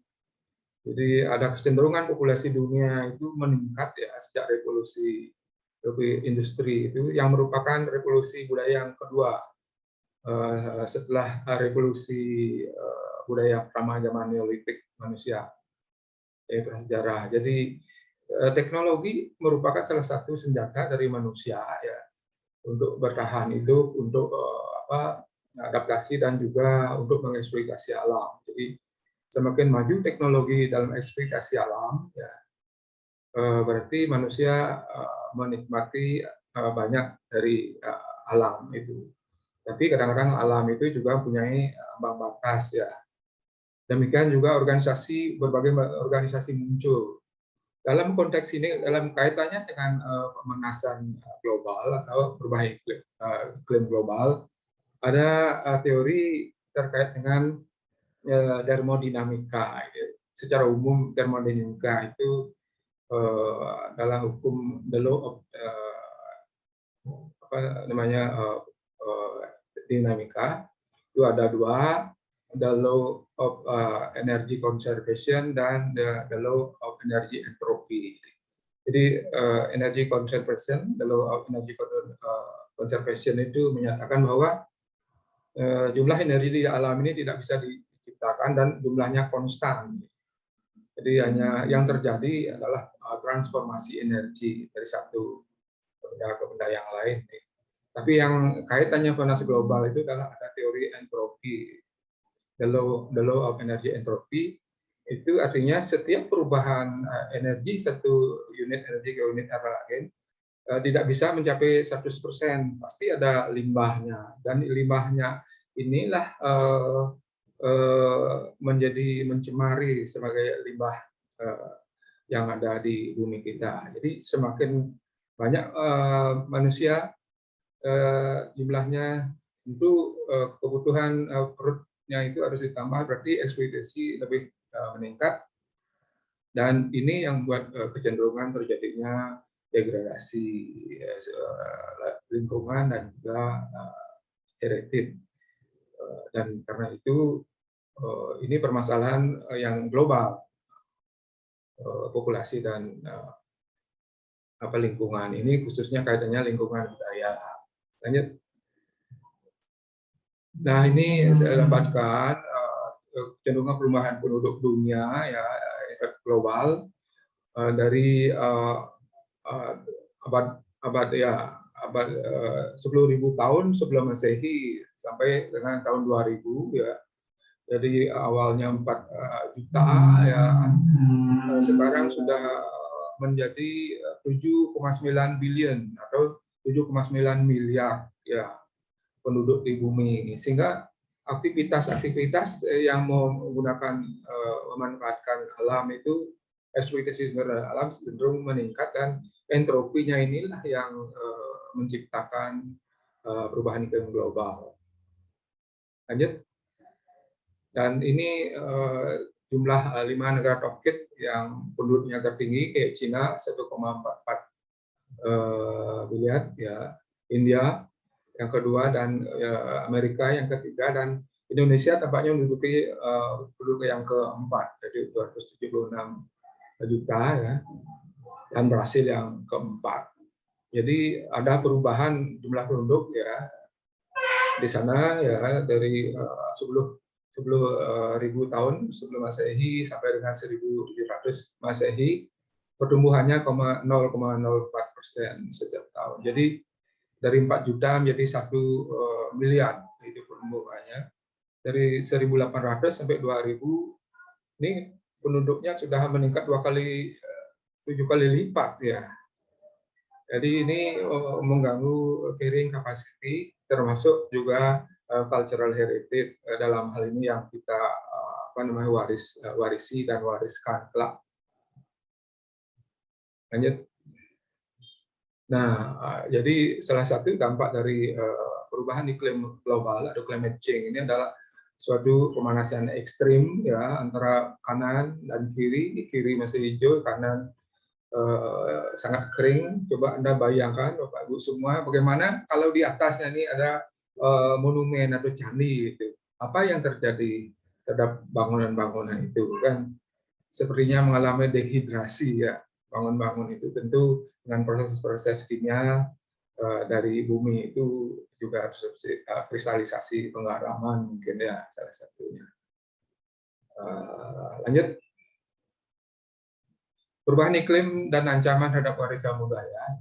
Jadi ada kecenderungan populasi dunia itu meningkat ya sejak revolusi industri itu, yang merupakan revolusi budaya yang kedua setelah revolusi budaya pertama zaman Neolitik manusia prasejarah. Jadi teknologi merupakan salah satu senjata dari manusia ya untuk bertahan hidup, untuk adaptasi, dan juga untuk mengeksploitasi alam. Jadi semakin maju teknologi dalam eksploitasi alam ya, berarti manusia menikmati banyak dari alam itu. Tapi kadang-kadang alam itu juga mempunyai ambang batas ya. Demikian juga berbagai organisasi muncul. Dalam konteks ini, dalam kaitannya dengan pemanasan global atau perubahan iklim global, ada teori terkait dengan termodinamika. Secara umum termodinamika itu adalah hukum the law of dinamika. Itu ada dua, the law of energy conservation dan the law of energy entropy. Jadi energy conservation, the law of energy conservation itu menyatakan bahwa jumlah energi di alam ini tidak bisa diciptakan dan jumlahnya konstan. Jadi hanya yang terjadi adalah transformasi energi dari satu benda ke benda yang lain. Tapi yang kaitannya pemanasan global itu adalah ada teori entropi, the law of energy entropy. Itu artinya setiap perubahan energi satu unit energi ke unit lain tidak bisa mencapai 100%, pasti ada limbahnya, dan limbahnya inilah menjadi mencemari sebagai limbah yang ada di bumi kita. Jadi semakin banyak manusia jumlahnya, tentu kebutuhan perutnya itu harus ditambah, berarti eksploitasi lebih meningkat, dan ini yang membuat kecenderungan terjadinya degradasi lingkungan dan juga heritage. Dan karena itu ini permasalahan yang global, populasi dan lingkungan ini, khususnya kaitannya lingkungan budaya. Lanjut. Nah, ini saya dapatkan kecenderungan perubahan penduduk dunia ya global dari abad 10.000 tahun sebelum Masehi sampai dengan tahun 2000 ya. Jadi awalnya 4 juta ya, sekarang sudah menjadi 7,9 billion atau 7,9 miliar ya penduduk di bumi, sehingga aktivitas-aktivitas yang menggunakan memanfaatkan alam itu, eksploitasi sumber alam cenderung meningkat, dan entropinya inilah yang menciptakan perubahan iklim global. Lanjut. Dan ini jumlah 5 negara tokit yang penduduknya tertinggi, kayak Cina 1,44 miliar ya, India yang kedua, dan Amerika yang ketiga, dan Indonesia tampaknya menduduki penduduk yang keempat, jadi 276 juta ya, dan Brasil yang keempat. Jadi ada perubahan jumlah penduduk ya di sana ya, dari 10.000 tahun sebelum Masehi sampai dengan 1700 Masehi, pertumbuhannya 0,04% setiap tahun. Jadi dari 4 juta menjadi 1 miliar itu pertumbuhannya. Dari 1800 sampai 2000 ini penduduknya sudah meningkat 7 kali lipat ya. Jadi ini mengganggu carrying capacity, termasuk juga cultural heritage dalam hal ini yang kita warisi dan wariskan kelak. Lanjut. Nah, jadi salah satu dampak dari perubahan iklim global atau climate change ini adalah suatu pemanasan ekstrim ya, antara kanan dan kiri masih hijau, kanan sangat kering. Coba Anda bayangkan Bapak Ibu semua, bagaimana kalau di atasnya ini ada monumen atau candi gitu. Apa yang terjadi terhadap bangunan-bangunan itu kan? Sepertinya mengalami dehidrasi ya. Bangun-bangun itu tentu dengan proses-proses kimia dari bumi itu juga kristalisasi penggaraman mungkin ya salah satunya. Lanjut. Perubahan iklim dan ancaman terhadap warisan budaya.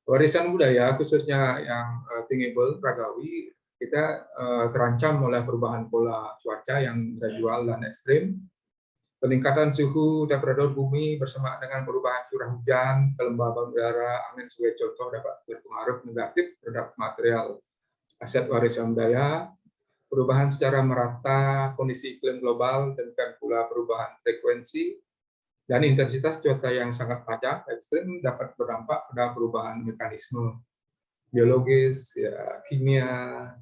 Warisan budaya khususnya yang thinkable, ragawi, kita terancam oleh perubahan pola cuaca yang gradual dan ekstrim. Peningkatan suhu temperatur bumi bersama dengan perubahan curah hujan, kelembaban udara, angin sebagai contoh dapat berpengaruh negatif terhadap material aset warisan budaya. Perubahan secara merata kondisi iklim global, demikian pula perubahan frekuensi dan intensitas cuaca yang sangat tajam ekstrim dapat berdampak pada perubahan mekanisme biologis, ya, kimia,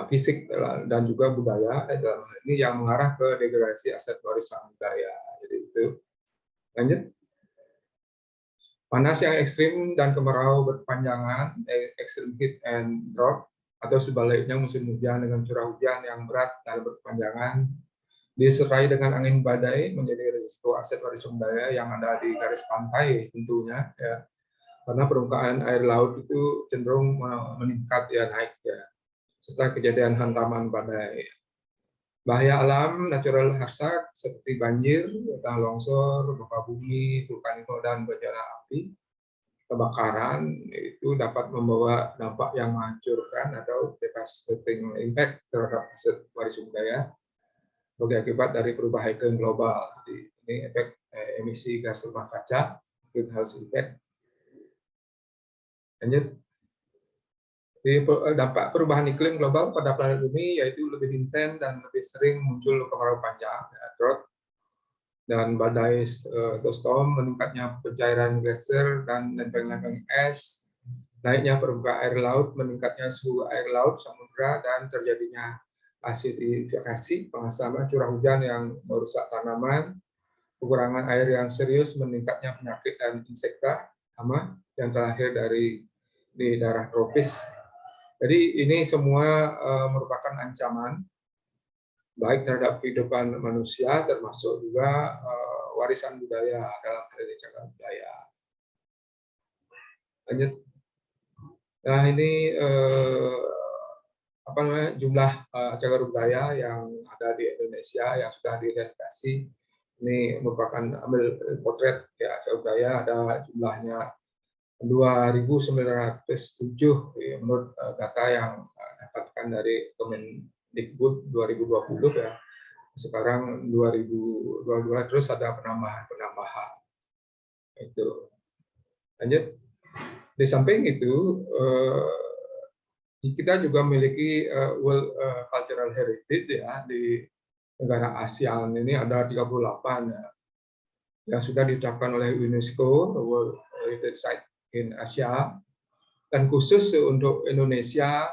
fisik dan juga budaya dalam hal ini yang mengarah ke degradasi aset warisan budaya. Jadi itu. Lanjut. Panas yang ekstrim dan kemarau berkepanjangan, extreme heat and drought, atau sebaliknya musim hujan dengan curah hujan yang berat dan berkepanjangan, disertai dengan angin badai menjadi risiko aset warisan budaya yang ada di garis pantai tentunya ya. Karena permukaan air laut itu cenderung meningkat ya, naik ya, setelah kejadian hantaman badai. Bahaya alam natural hazard seperti banjir, tanah longsor, gempa bumi, vulkanisme dan bencana api, kebakaran itu dapat membawa dampak yang menghancurkan atau devastating impact terhadap aset warisan budaya sebagai akibat dari perubahan iklim global. Jadi ini efek emisi gas rumah kaca, greenhouse effect. Lanjut. Jadi, dampak perubahan iklim global pada planet bumi yaitu lebih intens dan lebih sering muncul kemarau panjang, ya, drought, dan badai atau storm, meningkatnya pencairan glacier dan lempeng-lempeng es, naiknya permukaan air laut, meningkatnya suhu air laut, samudra, dan terjadinya asidifikasi, pengasaman curah hujan yang merusak tanaman, kekurangan air yang serius, meningkatnya penyakit dan insekta, hama, yang terakhir di daerah tropis. Jadi ini semua merupakan ancaman baik terhadap kehidupan manusia, termasuk juga warisan budaya dalam hal ini cagar budaya. Lanjut. Nah ini apa namanya, jumlah cagar budaya yang ada di Indonesia yang sudah diidentifikasi. Ini merupakan ambil potret ya cagar budaya, ada jumlahnya 2.907 ya, menurut data yang dapatkan dari Kemendikbud 2020 ya. Sekarang 2022 terus ada penambahan. Itu. Lanjut. Di samping itu kita juga memiliki World Cultural Heritage ya, di negara ASEAN ini ada 38 ya, yang sudah ditetapkan oleh UNESCO World Heritage Site in Asia, dan khusus untuk Indonesia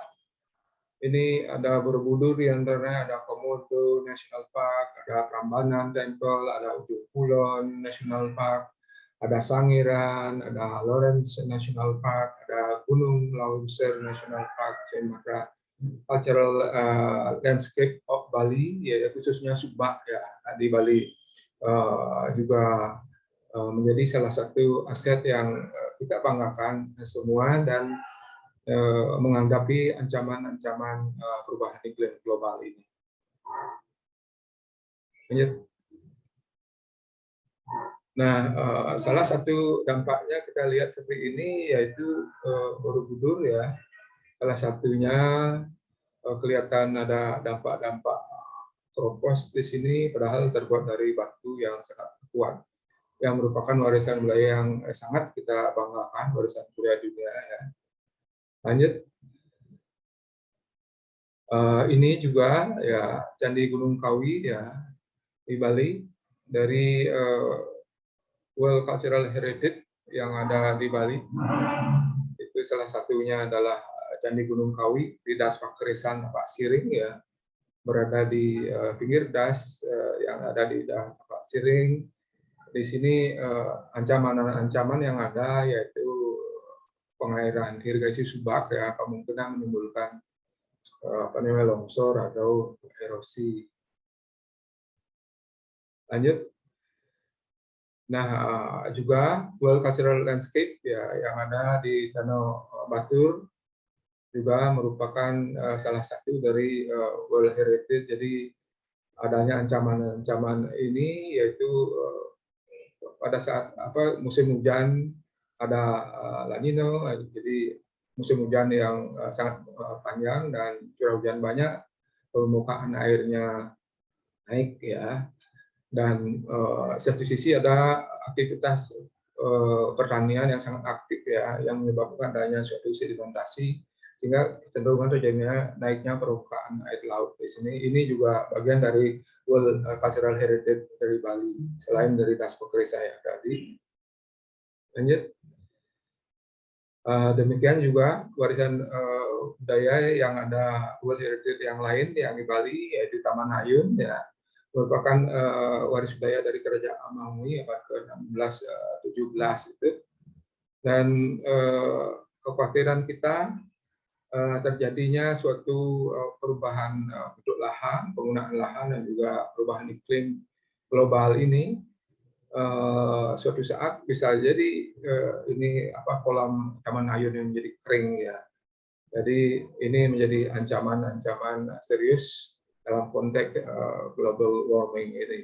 ini ada Borobudur, di antaranya ada Komodo National Park, ada Prambanan Temple, ada Ujung Kulon National Park, ada Sangiran, ada Lawrence National Park, ada Gunung Leuser National Park, Sumatera Cultural Landscape of Bali, ya khususnya Subak ya di Bali juga menjadi salah satu aset yang kita banggakan semua dan menghadapi ancaman-ancaman perubahan iklim global ini. Lanjut. Nah, salah satu dampaknya kita lihat seperti ini yaitu Borobudur ya. Salah satunya kelihatan ada dampak-dampak keropos di sini, padahal terbuat dari batu yang sangat kuat, yang merupakan warisan budaya yang sangat kita banggakan, warisan budaya dunia ya. Lanjut. Ini juga ya Candi Gunung Kawi ya di Bali, dari World Cultural Heritage yang ada di Bali. Itu salah satunya adalah Candi Gunung Kawi di Das Pakerisan Pak Siring ya, berada di pinggir das yang ada di Das Pak Siring. Di sini ancaman-ancaman yang ada yaitu pengairan irigasi subak ya, kemungkinan menimbulkan longsor atau erosi. Lanjut. Nah, juga World Cultural Landscape ya yang ada di Danau Batur juga merupakan salah satu dari World Heritage. Jadi adanya ancaman-ancaman ini yaitu pada saat musim hujan ada La Nino, jadi musim hujan yang sangat panjang dan curah hujan banyak, permukaan airnya naik ya, dan satu sisi ada aktivitas pertanian yang sangat aktif ya, yang menyebabkan adanya suatu sedimentasi sehingga kecenderungan terjadinya naiknya permukaan air laut di sini. Ini juga bagian dari World Cultural Heritage dari Bali selain dari Das Pekerisa yang tadi. Lanjut. Demikian juga warisan budaya yang ada World Heritage yang lain yang di Bali, yaitu Taman Ayun ya, merupakan waris budaya dari Kerajaan Amaui abad ke-16-17 itu. Dan kekhawatiran kita terjadinya suatu perubahan bentuk lahan, penggunaan lahan, dan juga perubahan iklim global ini suatu saat bisa jadi ini kolam Taman Ayun yang menjadi kering ya. Jadi ini menjadi ancaman-ancaman serius dalam konteks global warming ini.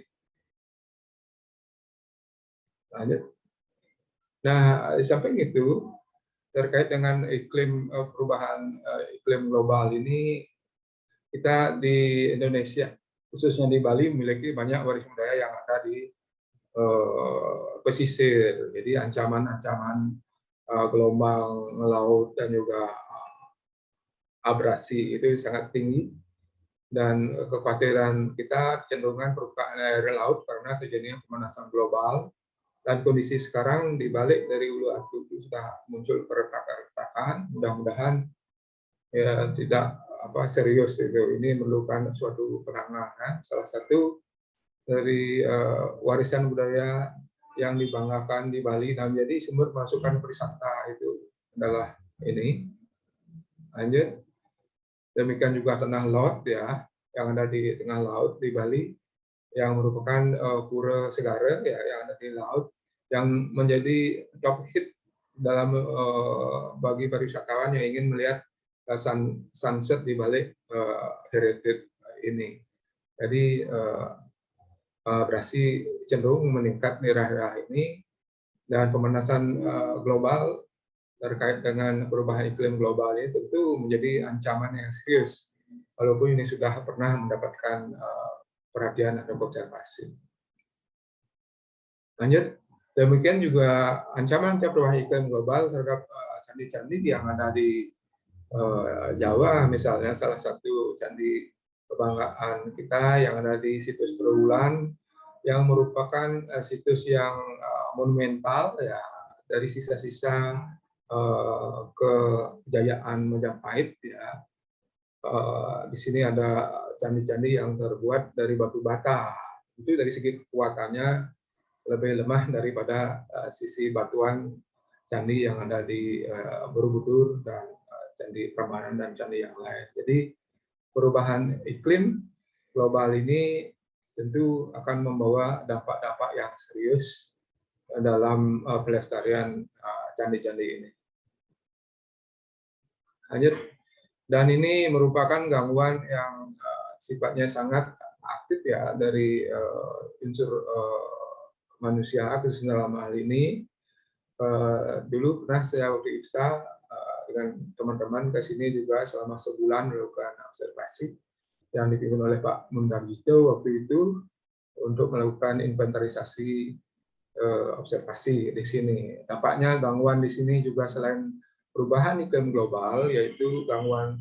Lanjut. Nah, di samping itu terkait dengan iklim perubahan iklim global ini, kita di Indonesia khususnya di Bali memiliki banyak warisan budaya yang ada di pesisir. Jadi ancaman-ancaman gelombang laut dan juga abrasi itu sangat tinggi, dan kekhawatiran kita kecenderungan permukaan air laut karena terjadinya pemanasan global. Dan kondisi sekarang dibalik dari Uluwatu itu sudah muncul keretakan-keretakan. Mudah-mudahan ya tidak serius itu. Ini memerlukan suatu penanganan. Salah satu dari warisan budaya yang dibanggakan di Bali dan menjadi sumber masukan wisata itu adalah ini. Lanjut. Demikian juga tanah laut ya, yang ada di tengah laut di Bali, yang merupakan pura segara ya yang ada di laut, yang menjadi top hit dalam bagi pariwisatawan yang ingin melihat sunset di balik heritage ini. Jadi berarti cenderung meningkat di daerah ini, dan pemanasan global terkait dengan perubahan iklim global ini tentu menjadi ancaman yang serius, walaupun ini sudah pernah mendapatkan perhatian atau konservasi. Lanjut. Demikian juga ancaman perubahan iklim global terhadap candi-candi yang ada di Jawa, misalnya salah satu candi kebanggaan kita yang ada di situs Trowulan, yang merupakan situs yang monumental ya, dari sisa-sisa kejayaan Majapahit ya. Di sini ada candi-candi yang terbuat dari batu bata. Itu dari segi kekuatannya lebih lemah daripada sisi batuan candi yang ada di Borobudur dan candi Prambanan dan candi yang lain. Jadi perubahan iklim global ini tentu akan membawa dampak-dampak yang serius dalam pelestarian candi-candi ini. Lanjut. Dan ini merupakan gangguan yang sifatnya sangat aktif ya dari unsur manusia, khususnya dalam hal ini. Dulu pernah saya waktu IPSA dengan teman-teman ke sini juga selama sebulan melakukan observasi yang dipimpin oleh Pak Mundarjito waktu itu untuk melakukan inventarisasi observasi di sini. Tampaknya gangguan di sini juga selain perubahan iklim global, yaitu gangguan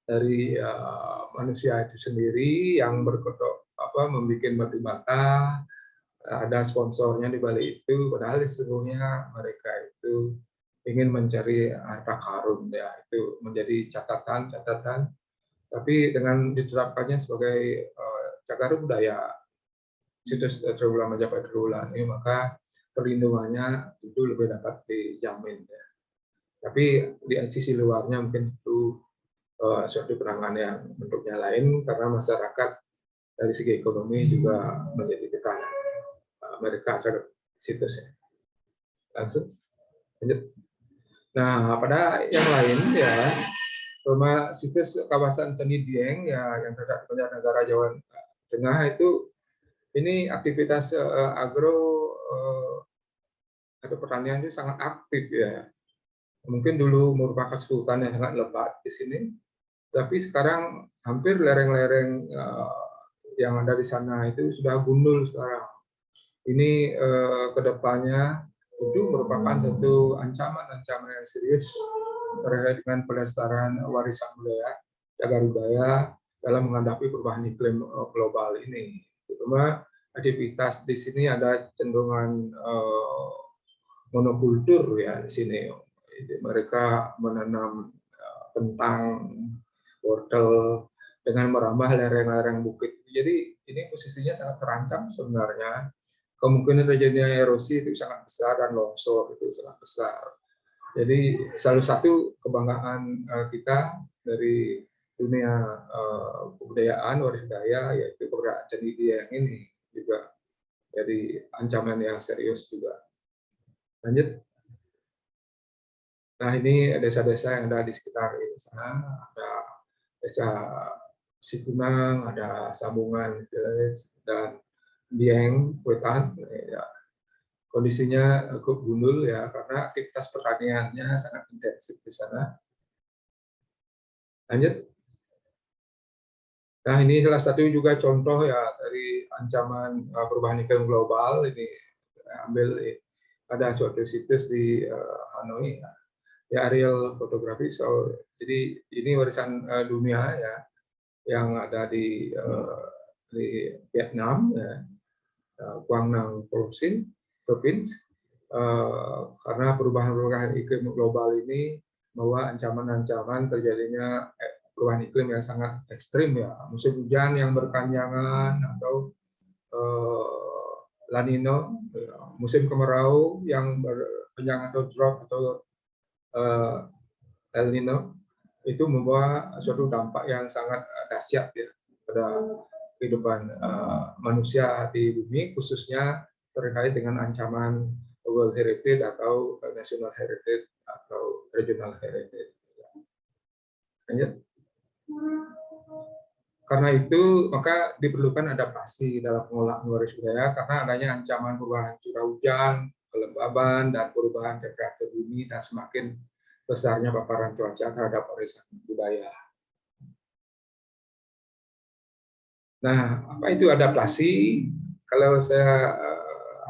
dari manusia itu sendiri yang membuat batu bata, ada sponsornya di balik itu, padahal sesungguhnya mereka itu ingin mencari harta karun, ya itu menjadi catatan, tapi dengan diterapkannya sebagai cagar budaya situs Trowulan Majapahit Trowulan ini, maka perlindungannya itu lebih dapat dijamin, ya. Tapi di sisi luarnya mungkin itu suatu penanganan yang bentuknya lain, karena masyarakat dari segi ekonomi juga menjadi tekanan mereka terhadap situsnya. Langsung lanjut. Nah, pada yang lain ya, rumah situs kawasan Candi Dieng ya yang terdekat dengan negara Jawa Tengah itu, ini aktivitas agro atau pertanian itu sangat aktif ya. Mungkin dulu merupakan sultan yang sangat lebat di sini, tapi sekarang hampir lereng-lereng yang ada di sana itu sudah gundul sekarang. Ini kedepannya itu merupakan satu ancaman yang serius terkait dengan pelestarian warisan budaya, cagar budaya dalam menghadapi perubahan iklim global ini. Terutama aktivitas di sini ada cenderungan monokultur ya di sini. Mereka menanam kentang, wortel dengan merambah lereng-lereng bukit. Jadi ini posisinya sangat terancam sebenarnya. Kemungkinan terjadinya erosi itu sangat besar dan longsor itu sangat besar. Jadi salah satu kebanggaan kita dari dunia kebudayaan waris budaya yaitu keberadaan Candi Dieng ini juga jadi ancaman yang serius juga. Lanjut. Nah, ini desa-desa yang ada di sekitar ini sana, ada desa Sikunang, ada Sambungan Village, dan Dieng Wetan. Ya, kondisinya cukup gundul ya karena aktivitas pertaniannya sangat intensif di sana. Lanjut. Nah, ini salah satu juga contoh ya dari ancaman perubahan iklim global. Ini ambil ada suatu situs di Hanoi ya, aerial fotografi. Jadi ini warisan dunia ya yang ada di Vietnam ya. Quang Nam Province, karena perubahan iklim global ini membawa ancaman-ancaman terjadinya perubahan iklim yang sangat ekstrim ya, musim hujan yang berkepanjangan atau La Nina, musim kemarau yang berpanjang atau drought atau El Nino, itu membawa suatu dampak yang sangat dahsyat ya pada kehidupan manusia di bumi, khususnya terkait dengan ancaman World Heritage atau National Heritage atau Regional Heritage. Lanjut. Karena itu maka diperlukan adaptasi dalam pengelolaan waris budaya karena adanya ancaman perubahan curah hujan, kelembaban, dan perubahan temperatur bumi dan semakin besarnya paparan cuaca terhadap warisan budaya. Nah, apa itu adaptasi? Kalau saya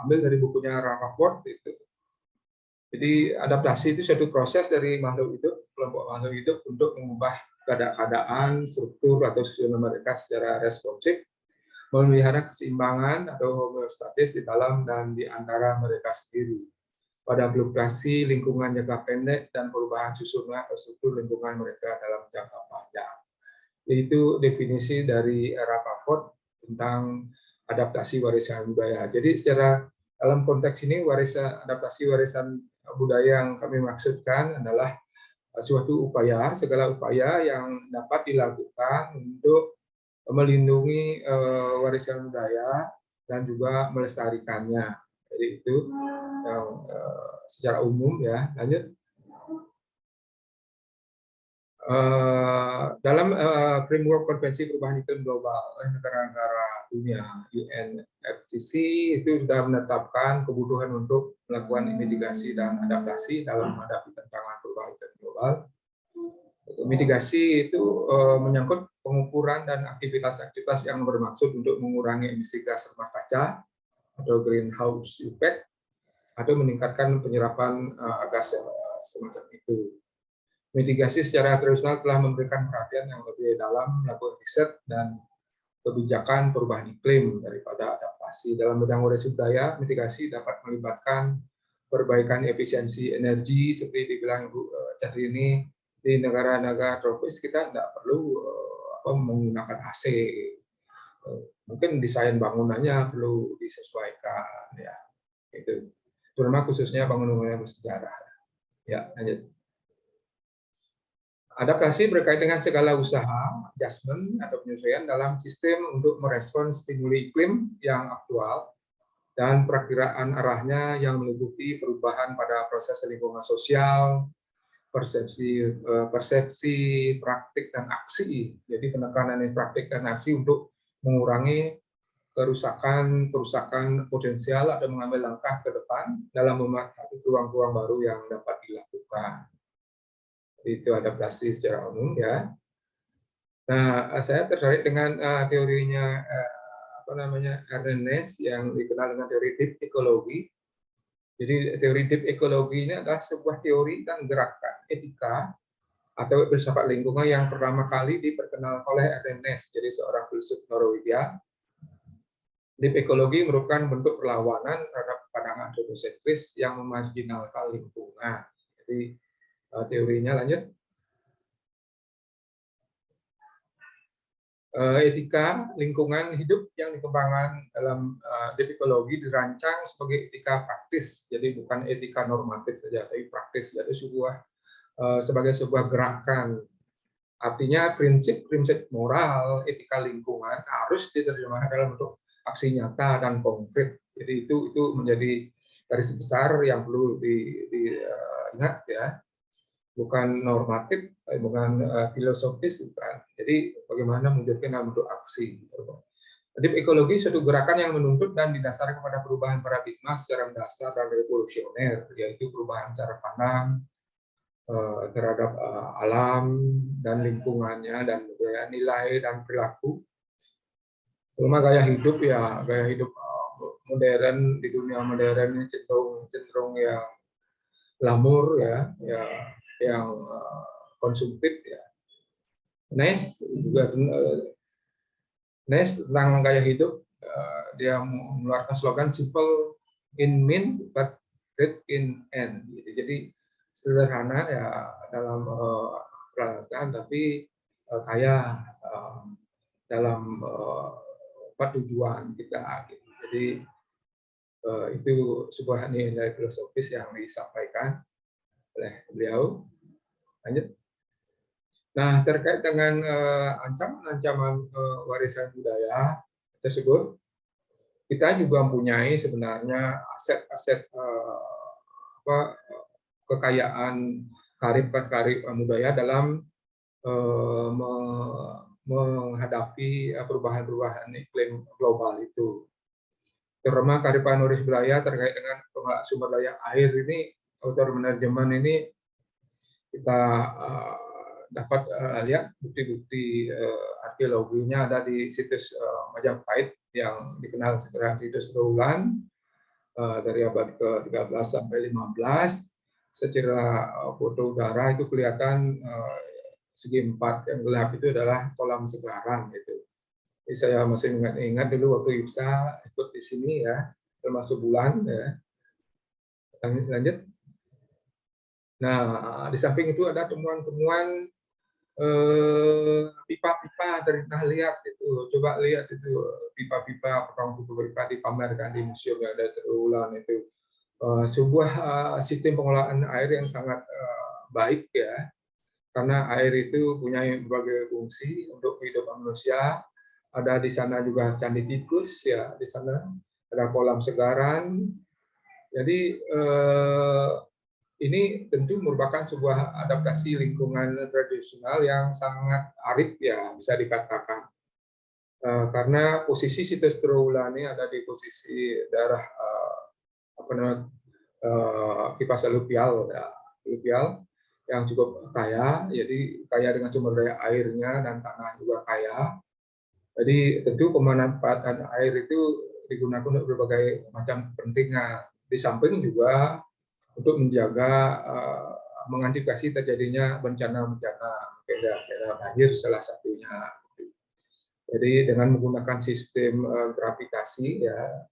ambil dari bukunya Rappaport itu. Jadi adaptasi itu suatu proses dari makhluk hidup, kelompok makhluk hidup untuk mengubah keadaan, struktur atau susunan mereka secara responsif, memelihara keseimbangan atau homeostatis di dalam dan di antara mereka sendiri. Pada fluktuasi lingkungan jangka pendek dan perubahan susunan atau struktur lingkungan mereka dalam jangka panjang. Itu definisi dari Rappaport tentang adaptasi warisan budaya. Jadi secara dalam konteks ini adaptasi warisan budaya yang kami maksudkan adalah suatu upaya, segala upaya yang dapat dilakukan untuk melindungi warisan budaya dan juga melestarikannya. Jadi itu yang secara umum ya. Lanjut. dalam framework konvensi perubahan iklim global oleh negara-negara dunia UNFCCC itu sudah menetapkan kebutuhan untuk melakukan mitigasi dan adaptasi dalam menghadapi tantangan perubahan iklim global. Mitigasi itu menyangkut pengukuran dan aktivitas-aktivitas yang bermaksud untuk mengurangi emisi gas rumah kaca atau greenhouse effect atau meningkatkan penyerapan gas semacam itu. Mitigasi secara tradisional telah memberikan perhatian yang lebih dalam melakukan riset dan kebijakan perubahan iklim daripada adaptasi. Dalam bidang variasi budaya, mitigasi dapat melibatkan perbaikan efisiensi energi seperti dibilang Ibu Chandrini, di negara-negara tropis kita tidak perlu menggunakan AC. Mungkin desain bangunannya perlu disesuaikan, ya. Itu terutama khususnya bangunan bersejarah. Ya, lanjut. Adaptasi berkait dengan segala usaha, adjustment atau penyesuaian dalam sistem untuk merespon stimuli iklim yang aktual dan perakiraan arahnya yang meliputi perubahan pada proses lingkungan sosial, persepsi, praktik dan aksi. Jadi penekanan praktik dan aksi untuk mengurangi kerusakan potensial atau mengambil langkah ke depan dalam memanfaatkan ruang-ruang baru yang dapat dilakukan. Itu adaptasi secara umum, ya. Nah, saya tertarik dengan teorinya Ernest yang dikenal dengan teori deep ekologi. Jadi teori deep ekologi ini adalah sebuah teori dan gerakan etika atau filsafat lingkungan yang pertama kali diperkenalkan oleh Ernest, jadi seorang filsuf Norwegia. Deep ekologi merupakan bentuk perlawanan terhadap pandangan antroposentris yang memarginalkan lingkungan. Jadi teorinya lanjut. Etika lingkungan hidup yang dikembangkan dalam deep ekologi dirancang sebagai etika praktis, jadi bukan etika normatif saja, tapi praktis, jadi sebagai sebuah gerakan. Artinya prinsip-prinsip moral etika lingkungan harus diterjemahkan dalam bentuk aksi nyata dan konkret. Jadi itu menjadi garis besar yang perlu diingat, ya. Bukan normatif, bukan filosofis, bukan. Jadi bagaimana mewujudkan dalam bentuk aksi. Deep ekologi suatu gerakan yang menuntut dan didasarkan kepada perubahan paradigma secara mendasar dan revolusioner, yaitu perubahan cara pandang terhadap alam dan lingkungannya dan nilai dan perilaku. Terutama gaya hidup, ya, gaya hidup modern di dunia modern ini cenderung yang glamor, ya yang konsumtif, ya. Nest tentang gaya hidup, dia mengeluarkan slogan simple in means but great in end. Jadi sederhana, ya, dalam peralatan, tapi kaya dalam tujuan kita. Jadi itu sebuah nilai filosofis yang disampaikan oleh beliau. Lanjut. Nah, terkait dengan ancaman warisan budaya tersebut, kita juga mempunyai sebenarnya aset-aset kekayaan karib budaya dalam menghadapi perubahan-perubahan iklim global itu. Terutama kearifan budaya terkait dengan sumber daya air ini, autor menerjemah ini kita dapat lihat bukti-bukti arkeologinya ada di situs Majapahit yang dikenal sebagai situs Rowland dari abad ke-13 sampai 15. Secara foto udara itu kelihatan segi 4 yang gelap itu adalah kolam segaran itu. Jadi saya masih ingat dulu waktu IPSA ikut di sini, ya, termasuk bulan, ya. Lanjut. Nah, di samping itu ada temuan-temuan pipa-pipa dari lihat itu. Coba lihat itu pipa-pipa, pipa dipamerkan di museum yang ada terulang itu. Sebuah sistem pengolahan air yang sangat baik, ya. Karena air itu punya berbagai fungsi untuk kehidupan manusia. Ada di sana juga candi tikus, ya, di sana ada kolam segaran. Jadi ini tentu merupakan sebuah adaptasi lingkungan tradisional yang sangat arif ya bisa dikatakan. Karena posisi situs Trawulan ini ada di posisi daerah apa namanya kipas aluvial ya, aluvial yang cukup kaya, jadi kaya dengan sumber daya airnya dan tanah juga kaya. Jadi tentu pemanfaatan air itu digunakan untuk berbagai macam kepentingan. Di samping juga untuk menjaga mengantisipasi terjadinya bencana-bencana, daerah banjir salah satunya. Jadi dengan menggunakan sistem gravitasi ya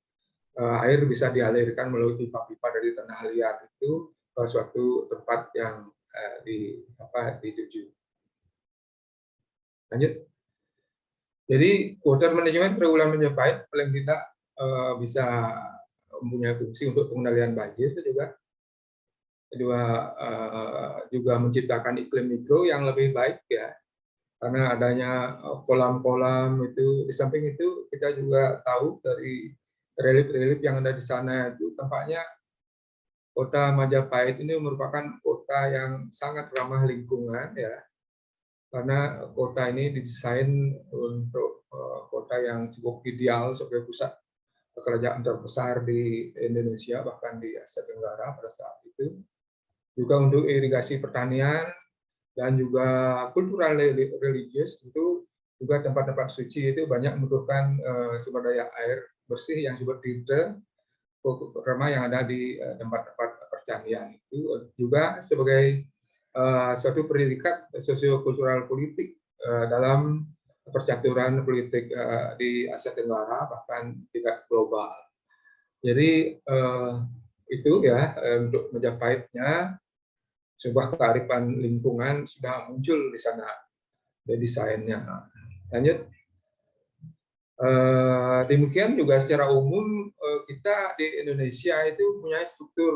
air bisa dialirkan melalui pipa-pipa dari tanah liat itu ke suatu tempat yang dituju. Lanjut. Jadi water management Trawulan Majapahit paling tidak bisa mempunyai fungsi untuk pengendalian banjir juga. Kedua juga menciptakan iklim mikro yang lebih baik ya. Karena adanya kolam-kolam itu, di samping itu kita juga tahu dari relief-relief yang ada di sana itu tampaknya kota Majapahit ini merupakan kota yang sangat ramah lingkungan ya. Karena kota ini didesain untuk kota yang cukup ideal sebagai pusat kerajaan terbesar di Indonesia, bahkan di Asia Tenggara pada saat itu. Juga untuk irigasi pertanian dan juga kultural religius, itu juga tempat-tempat suci itu banyak membutuhkan sumber daya air bersih yang seperti terutama yang ada di tempat-tempat pertanian. Itu juga sebagai suatu predikat sosiokultural politik dalam percaturan politik di Asia Tenggara bahkan tingkat global. Jadi itu ya untuk Majapahitnya sebuah kearifan lingkungan sudah muncul di sana dari desainnya. Lanjut. Demikian juga secara umum kita di Indonesia itu punya struktur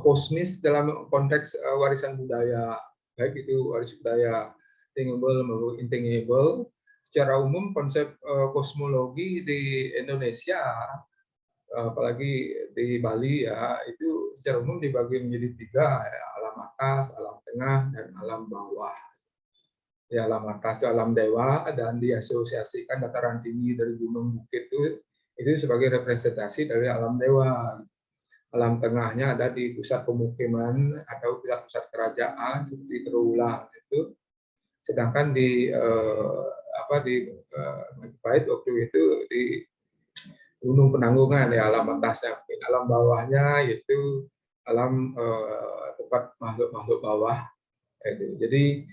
kosmis dalam konteks warisan budaya, baik itu warisan budaya tangible maupun intangible. Secara umum konsep kosmologi di Indonesia, apalagi di Bali ya, itu secara umum dibagi menjadi 3 ya, alam atas, alam tengah, dan alam bawah. Ya, alam atas itu alam dewa dan diasosiasikan dataran tinggi dari gunung bukit itu sebagai representasi dari alam dewa. Alam tengahnya ada di pusat pemukiman atau pusat-pusat kerajaan seperti Trawulan itu. Sedangkan di Majapahit waktu itu di Gunung Penanggungan ya alam atasnya, alam bawahnya yaitu alam tempat makhluk-makhluk bawah. Jadi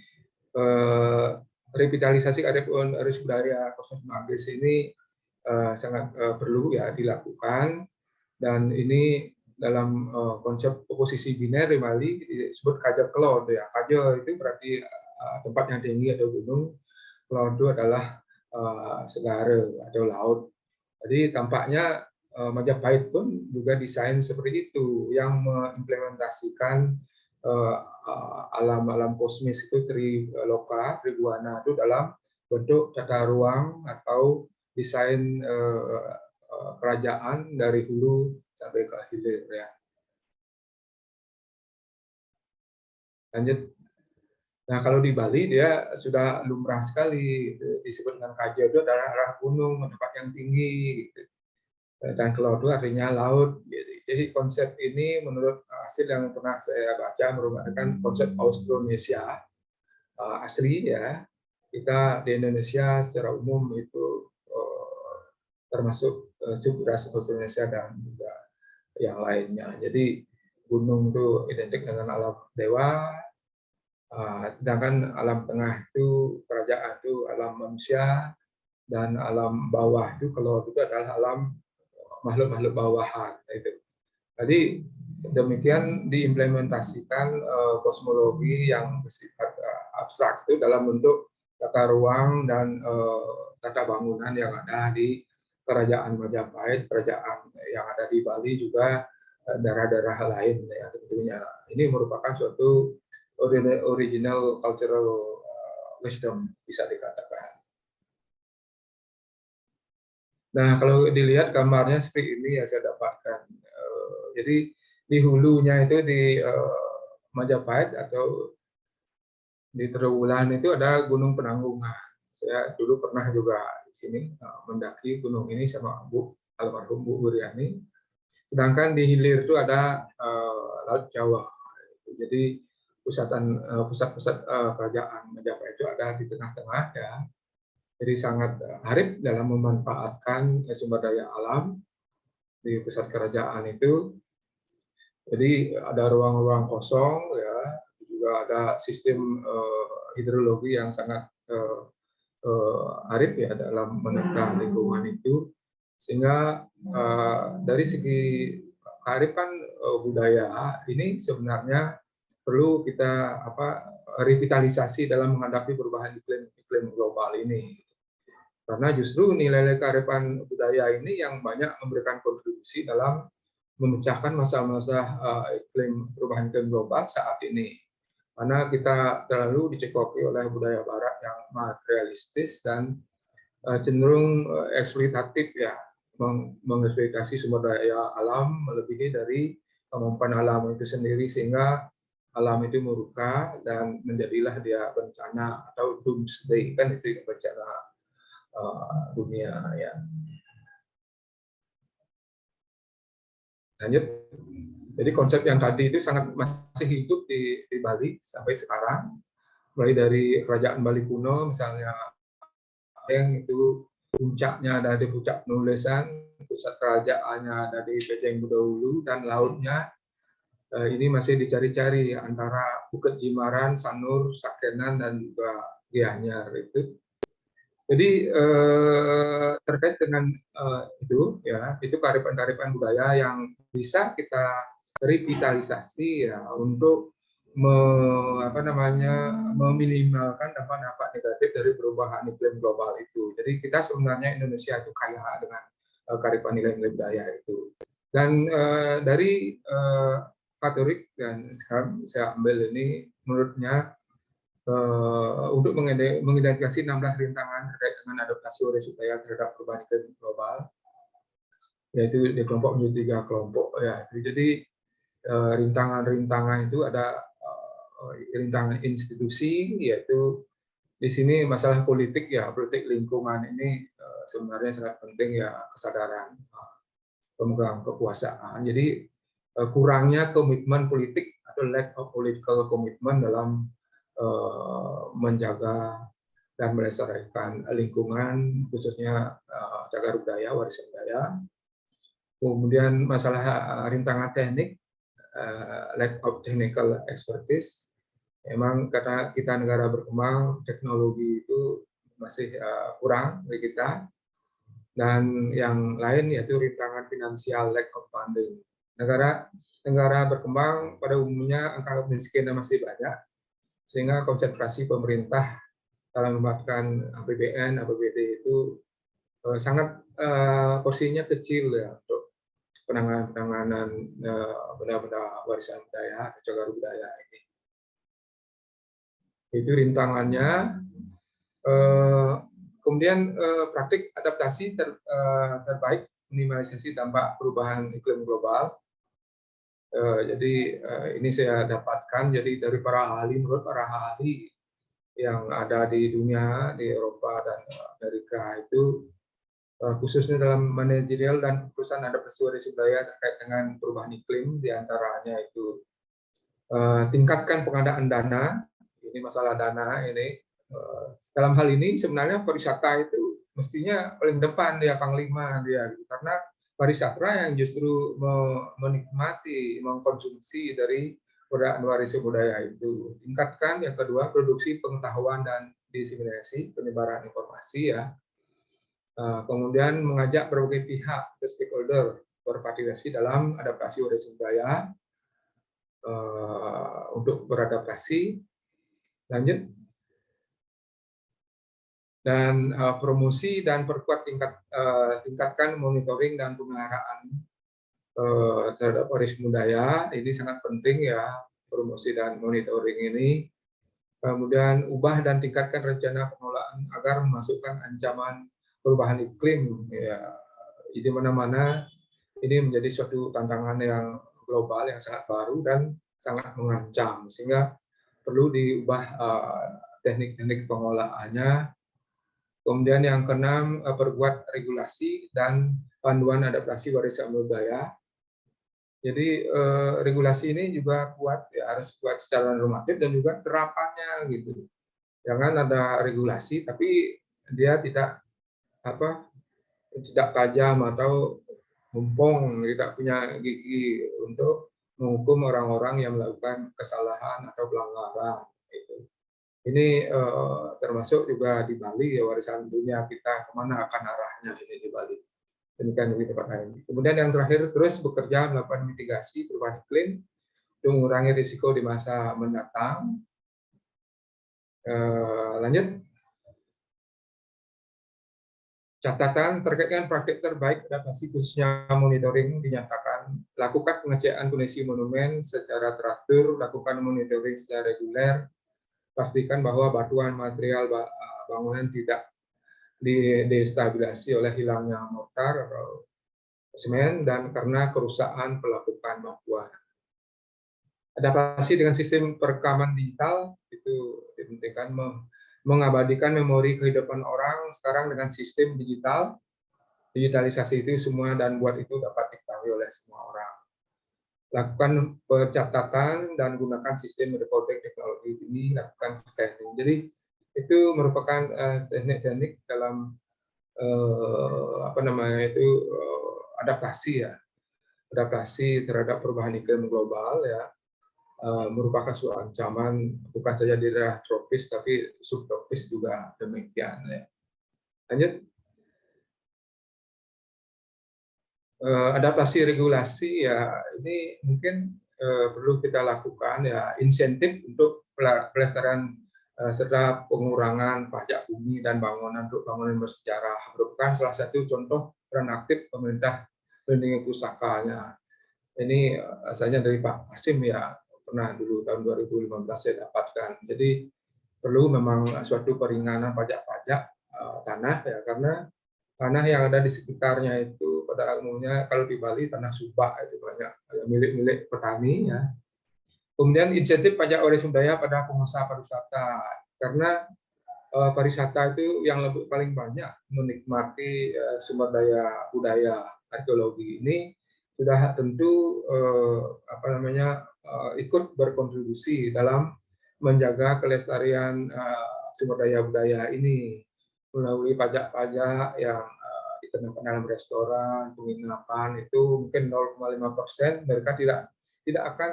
revitalisasi kearifan budaya kosmos magis ini sangat perlu ya dilakukan, dan ini dalam konsep oposisi biner di Bali disebut Kaja Cloud ya. Kaja itu berarti tempat yang tinggi atau gunung, Cloud itu adalah segara atau laut. Jadi tampaknya Majapahit pun juga desain seperti itu yang mengimplementasikan alam-alam kosmis itu triloka, triguana itu dalam bentuk tata ruang atau desain kerajaan dari hulu sampai ke hilir ya. Lanjut. Nah kalau di Bali dia sudah lumrah sekali disebut dengan Kaja itu adalah arah gunung, tempat yang tinggi gitu. Dan Cloud itu artinya laut. Gitu. Jadi konsep ini menurut hasil yang pernah saya baca merupakan konsep Austronesia asli ya. Kita di Indonesia secara umum itu termasuk subras Austronesia dan juga yang lainnya. Jadi gunung itu identik dengan alam dewa, sedangkan alam tengah itu kerajaan itu alam manusia, dan alam bawah itu kalau itu adalah alam makhluk-makhluk bawahan. Itu. Jadi demikian diimplementasikan kosmologi yang bersifat abstrak itu dalam bentuk tata ruang dan tata bangunan yang ada di Kerajaan Majapahit, kerajaan yang ada di Bali juga daerah-daerah lain ya tentunya. Ini merupakan suatu original cultural wisdom bisa dikatakan. Nah kalau dilihat gambarnya seperti ini ya saya dapatkan. Jadi di hulunya itu di Majapahit atau di Trowulan itu ada Gunung Penanggungan. Saya dulu pernah juga di sini mendaki gunung ini sama almarhum Bu Wuryani. Sedangkan di hilir itu ada Laut Jawa. Jadi pusat-pusat kerajaan Majapahit itu ada di tengah-tengah ya. Jadi sangat arif dalam memanfaatkan sumber daya alam di pusat kerajaan itu. Jadi ada ruang-ruang kosong ya, juga ada sistem hidrologi yang sangat arif ya dalam menata lingkungan itu, sehingga dari segi kearifan budaya ini sebenarnya perlu kita revitalisasi dalam menghadapi perubahan iklim global ini. Karena justru nilai kearifan budaya ini yang banyak memberikan kontribusi dalam memecahkan masalah-masalah perubahan iklim global saat ini. Karena kita terlalu dicekoki oleh budaya barat yang materialistis dan cenderung eksploitatif ya, mengeksploitasi sumber daya alam melebihi dari kemampuan alam itu sendiri, sehingga alam itu murka dan menjadilah dia bencana atau doomsday, kan itu bencana dunia ya. Lanjut. Jadi konsep yang tadi itu masih hidup di Bali sampai sekarang, mulai dari kerajaan Bali kuno misalnya, yang itu puncaknya ada di Puncak Penulisan, pusat kerajaannya ada di Pejeng Budahulu, dan lautnya ini masih dicari-cari antara Bukit Jimaran, Sanur, Sakenan, dan juga Gianyar itu. Jadi terkait dengan itu ya, itu kearifan-kearifan budaya yang bisa kita revitalisasi ya untuk meminimalkan dampak-dampak negatif dari perubahan iklim global itu. Jadi kita sebenarnya Indonesia itu kaya dengan kearifan nilai-nilai budaya itu. Dan dari Katolik, dan sekarang saya ambil ini menurutnya untuk mengidentifikasi 16 rintangan terkait dengan adaptasi Horesum Budaya terhadap perubahan iklim global, yaitu di kelompok menjadi 3 kelompok ya. Jadi rintangan-rintangan itu ada rintangan institusi, yaitu di sini masalah politik ya, politik lingkungan ini sebenarnya sangat penting ya, kesadaran pemegang kekuasaan. Jadi kurangnya komitmen politik atau lack of political commitment dalam menjaga dan melestarikan lingkungan, khususnya cagar budaya, warisan budaya. Kemudian masalah rintangan teknik, lack of technical expertise. Memang karena kita negara berkembang, teknologi itu masih kurang bagi kita. Dan yang lain yaitu rintangan finansial, lack of funding. Negara berkembang pada umumnya angka kemiskinannya masih banyak, sehingga konsentrasi pemerintah dalam membuatkan APBN, APBD itu sangat porsinya kecil ya untuk penanganan benda-benda warisan budaya atau cagar budaya ini. Itu rintangannya. Kemudian praktik adaptasi terbaik minimalisasi dampak perubahan iklim global. Jadi ini saya dapatkan dari para ahli, menurut para ahli yang ada di dunia, di Eropa dan Amerika itu, khususnya dalam manajerial dan keputusan adaptasi Horesum Budaya terkait dengan perubahan iklim, diantaranya itu tingkatkan pengadaan dana. Ini masalah dana ini. Dalam hal ini sebenarnya pariwisata itu mestinya paling depan dia, panglima dia, karena pariwisata yang justru menikmati, mengkonsumsi dari warisan budaya itu. Tingkatkan yang kedua, produksi pengetahuan dan diseminasi, penyebaran informasi ya. Kemudian mengajak berbagai pihak, stakeholder, berpartisipasi dalam adaptasi warisan budaya untuk beradaptasi. Lanjut. Dan promosi dan perkuat tingkatkan monitoring dan pemeliharaan terhadap warisan budaya. Ini sangat penting ya, promosi dan monitoring ini. Kemudian ubah dan tingkatkan rencana pengelolaan agar memasukkan ancaman perubahan iklim ya, di mana-mana ini menjadi suatu tantangan yang global yang sangat baru dan sangat mengancam, sehingga perlu diubah teknik-teknik pengolahannya. Kemudian yang keenam, perbuat regulasi dan panduan adaptasi warisan budaya. Jadi regulasi ini juga kuat, ya harus kuat secara normatif dan juga terapannya gitu. Jangan ada regulasi tapi dia tidak tajam atau mumpung, tidak punya gigi untuk menghukum orang-orang yang melakukan kesalahan atau pelanggaran. Gitu. Ini termasuk juga di Bali, ya, warisan dunia kita, kemana akan arahnya ini di Bali. Demikian di tempat lain. Kemudian yang terakhir, terus bekerja melakukan mitigasi perubahan iklim untuk mengurangi risiko di masa mendatang. Lanjut. Catatan terkait dengan praktik terbaik adaptasi khususnya monitoring dinyatakan, lakukan pengecekan kondisi monumen secara teratur, lakukan monitoring secara reguler, pastikan bahwa batuan material bangunan tidak destabilisasi oleh hilangnya mortar atau semen dan karena kerusakan pelapukan batuan. Adaptasi dengan sistem perekaman digital itu dipentingkan, mengabadikan memori kehidupan orang sekarang dengan sistem digital. Digitalisasi itu semua dan buat itu dapat diketahui oleh semua orang. Lakukan pencatatan dan gunakan sistem recording teknologi ini, lakukan scanning. Jadi itu merupakan teknik-teknik dalam adaptasi, ya, adaptasi terhadap perubahan iklim global, ya. Merupakan suatu ancaman bukan saja di daerah tropis tapi subtropis juga demikian, ya. Lanjut. Adaptasi regulasi, ya, ini mungkin perlu kita lakukan, ya, insentif untuk pelestarian serta pengurangan pajak bumi dan bangunan untuk bangunan bersejarah merupakan salah satu contoh peran aktif pemerintah melindungi pusakanya. Ini asalnya dari Pak Hasim, ya, pernah dulu tahun 2015 saya dapatkan. Jadi perlu memang suatu peringanan pajak-pajak tanah, ya, karena tanah yang ada di sekitarnya itu pada umumnya kalau di Bali tanah subak itu banyak milik-milik petani, ya. Kemudian insentif pajak warisan budaya pada pengusaha pariwisata, karena pariwisata itu yang paling banyak menikmati sumber daya budaya arkeologi ini sudah tentu ikut berkontribusi dalam menjaga kelestarian sumber daya budaya ini melalui pajak-pajak yang dikenakan dalam restoran, penginapan itu mungkin 0,5%, mereka tidak akan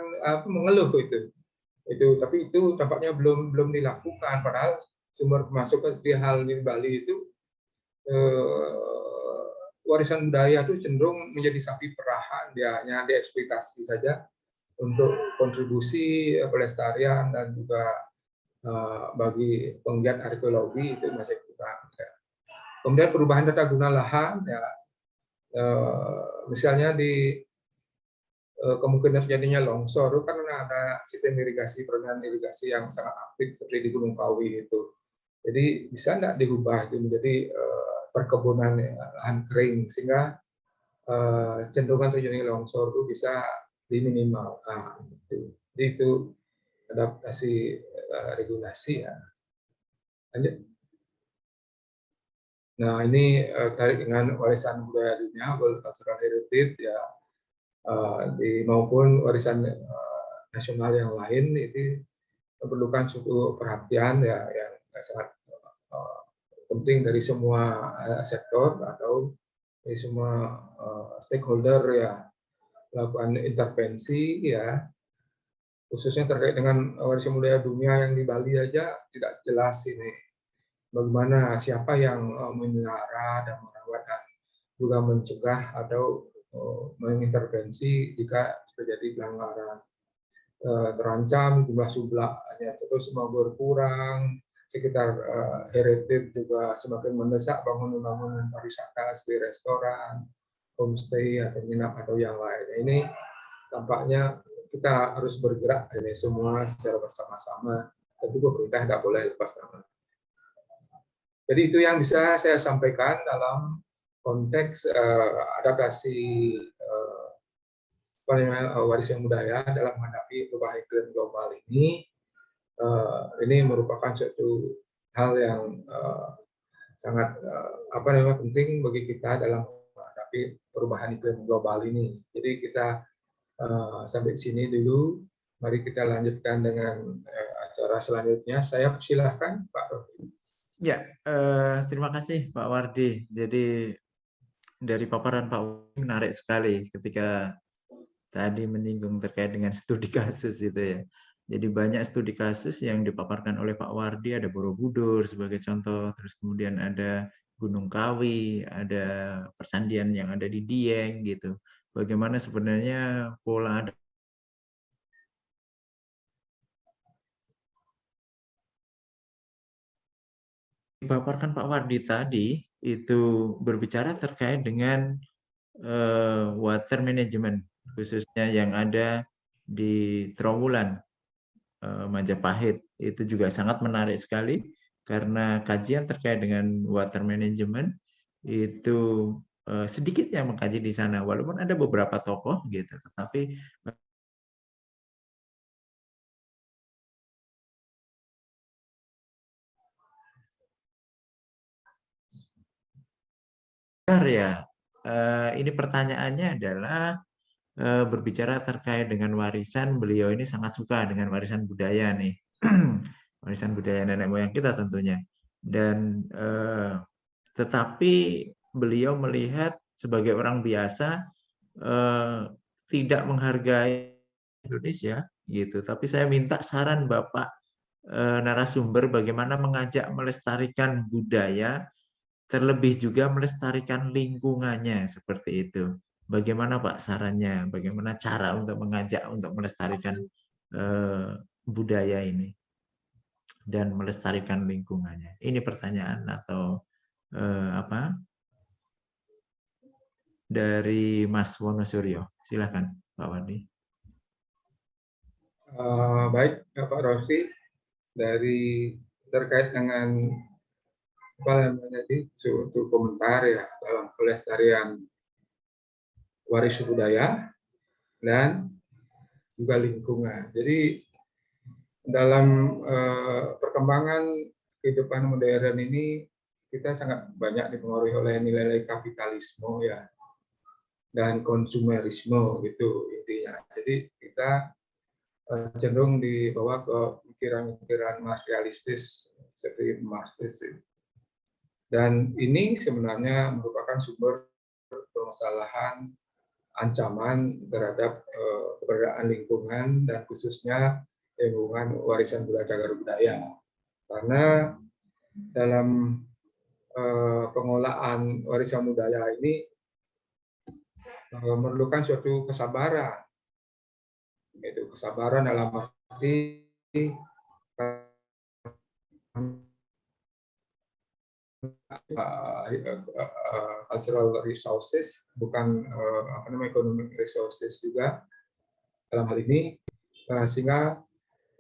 mengeluh tapi itu tampaknya belum dilakukan, padahal sumber pemasukan di hal di Bali itu warisan budaya itu cenderung menjadi sapi perahan, dia hanya dieksploitasi saja untuk kontribusi pelestarian dan juga bagi penggiat arkeologi itu masih kurang. Ya. Kemudian perubahan tata guna lahan, ya, misalnya di kemungkinan terjadinya longsor itu karena ada sistem irigasi, perendahan irigasi yang sangat aktif seperti di Gunung Kawi itu. Jadi bisa tidak diubah itu menjadi perkebunan lahan kering sehingga cenderungan terjadi longsor itu bisa diminimalkan. Jadi itu adaptasi regulasi, ya. Lanjut. Nah, ini terkait dengan warisan budaya dunia, World Cultural Heritage, ya, maupun warisan nasional yang lain itu memerlukan suatu perhatian, ya, yang sangat penting dari semua sektor atau dari semua stakeholder, ya, melakukan intervensi, ya, khususnya terkait dengan warisan budaya dunia yang di Bali aja tidak jelas ini bagaimana siapa yang memelihara dan merawat dan juga mencegah atau mengintervensi jika terjadi pelanggaran. Terancam jumlah sublahnya terus mau berkurang, sekitar heritage juga semakin mendesak bangunan-bangunan pariwisata seperti restoran, homestay atau menginap atau yang lain. Ini tampaknya kita harus bergerak ini semua secara bersama-sama. Tentu pemerintah tidak boleh lepas tangan. Jadi itu yang bisa saya sampaikan dalam konteks adaptasi warisan budaya dalam menghadapi perubahan iklim global ini merupakan suatu hal yang sangat penting bagi kita dalam menghadapi perubahan iklim global ini. Jadi kita sampai sini dulu. Mari kita lanjutkan dengan acara selanjutnya. Saya persilahkan Pak Rofi. Ya, terima kasih Pak Wardi. Jadi dari paparan Pak Wardi menarik sekali ketika tadi menyinggung terkait dengan studi kasus itu ya. Jadi banyak studi kasus yang dipaparkan oleh Pak Wardi, ada Borobudur sebagai contoh, terus kemudian ada Gunung Kawi, ada persandian yang ada di Dieng gitu. Bagaimana sebenarnya pola dipaparkan Pak Wardi tadi itu berbicara terkait dengan water management, khususnya yang ada di Trawulan, Majapahit. Itu juga sangat menarik sekali karena kajian terkait dengan water management itu sedikit yang mengkaji di sana, walaupun ada beberapa tokoh gitu, tetapi ya, ini pertanyaannya adalah berbicara terkait dengan warisan, beliau ini sangat suka dengan warisan budaya nih, warisan budaya nenek moyang kita tentunya. Dan tetapi beliau melihat sebagai orang biasa tidak menghargai Indonesia gitu. Tapi saya minta saran Bapak narasumber bagaimana mengajak melestarikan budaya, terlebih juga melestarikan lingkungannya seperti itu. Bagaimana Pak sarannya? Bagaimana cara untuk mengajak untuk melestarikan budaya ini dan melestarikan lingkungannya? Ini pertanyaan atau dari Mas Wonosuryo. Silakan Pak Wardi. Baik Pak Rofi, dari terkait dengan suatu komentar ya dalam pelestarian waris budaya dan juga lingkungan. Jadi dalam perkembangan kehidupan modern ini kita sangat banyak dipengaruhi oleh nilai-nilai kapitalisme ya dan konsumerisme gitu intinya. Jadi kita cenderung dibawa ke pikiran-pikiran materialistis seperti Marxis. Dan ini sebenarnya merupakan sumber permasalahan ancaman terhadap keberadaan lingkungan dan khususnya lingkungan warisan budaya cagar budaya. Karena dalam pengelolaan warisan budaya ini memerlukan suatu kesabaran. Itu kesabaran dalam arti cultural resources, bukan economic resources juga dalam hal ini, sehingga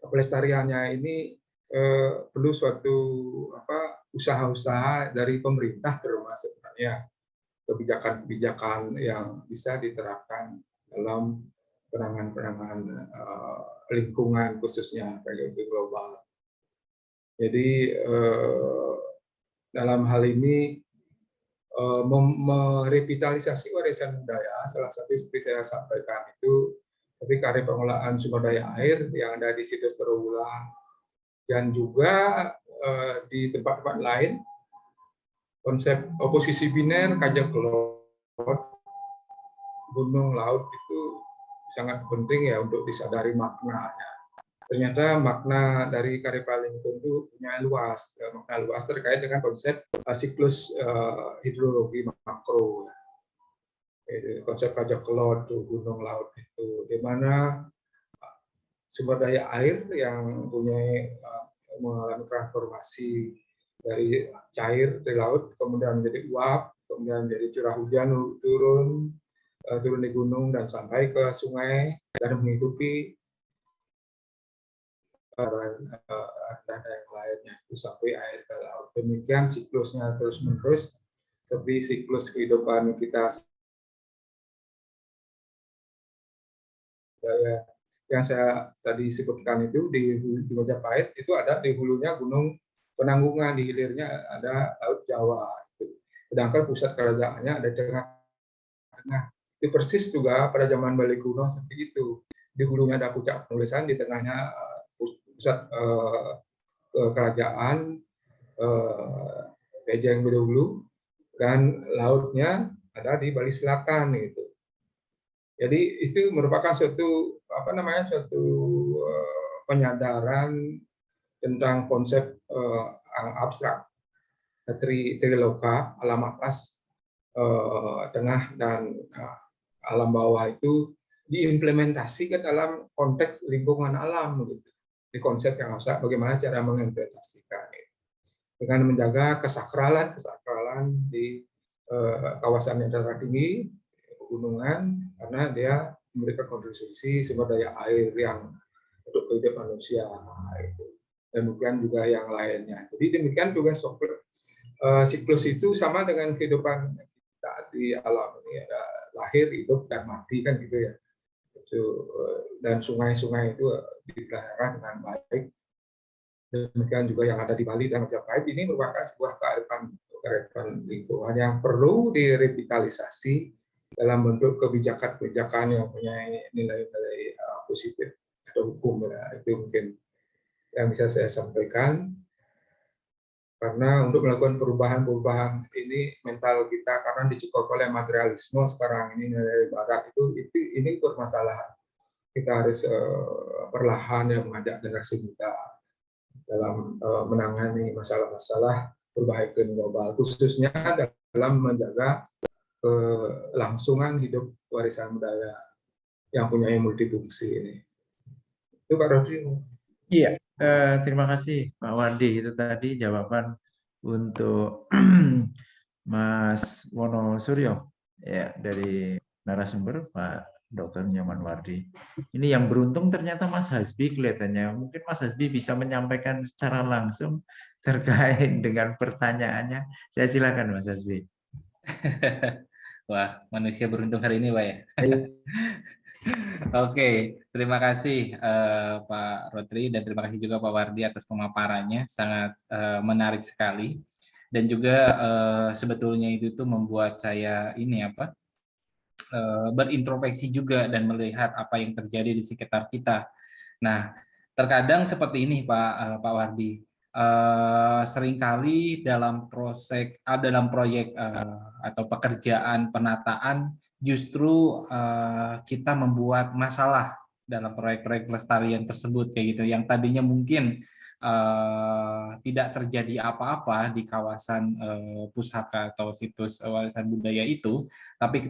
pelestariannya ini perlu suatu usaha-usaha dari pemerintah termasuk sebenarnya kebijakan-kebijakan yang bisa diterapkan dalam penanganan lingkungan khususnya bagi global. Jadi dalam hal ini merevitalisasi warisan budaya, salah satu seperti saya sampaikan itu ketika ada pengelolaan sumber daya air yang ada di situs Trawulan dan juga di tempat-tempat lain, konsep oposisi biner, kajak laut, gunung, laut itu sangat penting ya untuk disadari maknanya. Ternyata makna dari Karipal Lingkung itu punya makna luas terkait dengan konsep siklus hidrologi makro. Konsep kajak laut, gunung, laut itu, di mana sumber daya air yang mengalami transformasi dari cair di laut, kemudian menjadi uap, kemudian menjadi curah hujan turun di gunung dan sampai ke sungai dan menghidupi dan yang lainnya itu sampai air ke laut. Demikian siklusnya terus-menerus, seperti siklus kehidupan kita budaya yang saya tadi sebutkan itu di Majapahit itu ada di hulunya Gunung Penanggungan, di hilirnya ada Laut Jawa. Sedangkan pusat kerajaannya ada di tengah. Itu persis juga pada zaman balik kuno seperti itu. Di hulunya ada puncak penulisan, di tengahnya pusat kerajaan Pejeng Bedugulu, dan lautnya ada di Bali Selatan gitu. Jadi itu merupakan suatu penyadaran tentang konsep abstrak triloka, alam atas, tengah, dan alam bawah itu diimplementasikan dalam konteks lingkungan alam gitu. Di konsep yang abstrak, bagaimana cara mengimplementasikan gitu. Dengan menjaga kesakralan di kawasan yang dataran tinggi, pegunungan, karena dia memberikan kontribusi sumber daya air yang untuk kehidupan manusia itu. Demikian juga yang lainnya. Jadi demikian juga siklus itu sama dengan kehidupan kita di alam ini, ada lahir, hidup, dan mati kan gitu ya. Dan sungai-sungai itu dipelihara dengan baik. Demikian juga yang ada di Bali dan Majapahit, ini merupakan sebuah kearifan lingkungan yang perlu direvitalisasi dalam bentuk kebijakan-kebijakan yang punya nilai-nilai positif atau hukum. Ya. Itu mungkin yang bisa saya sampaikan. Karena untuk melakukan perubahan-perubahan ini mental kita, karena dicekok oleh materialisme sekarang ini dari barat ini bermasalah. Kita harus perlahan yang mengajak generasi muda dalam menangani masalah-masalah perubahan iklim global, khususnya dalam menjaga kelangsungan hidup warisan budaya yang punya multifungsi ini. Itu Pak Rodri. Iya, terima kasih Pak Wardi. Itu tadi jawaban untuk Mas Wonosuryo ya, dari narasumber Pak Dr. Nyoman Wardi. Ini yang beruntung ternyata Mas Hasbi kelihatannya. Mungkin Mas Hasbi bisa menyampaikan secara langsung terkait dengan pertanyaannya. Saya silakan Mas Hasbi. Wah, manusia beruntung hari ini, Pak ya. Oke, terima kasih Pak Rodri, dan terima kasih juga Pak Wardi atas pemaparannya, sangat menarik sekali. Dan juga sebetulnya itu tuh membuat saya berintrospeksi juga dan melihat apa yang terjadi di sekitar kita. Nah, terkadang seperti ini Pak Wardi, seringkali dalam proyek atau pekerjaan penataan justru kita membuat masalah dalam proyek-proyek pelestarian tersebut kayak gitu, yang tadinya mungkin tidak terjadi apa-apa di kawasan pusaka atau situs warisan budaya itu, tapi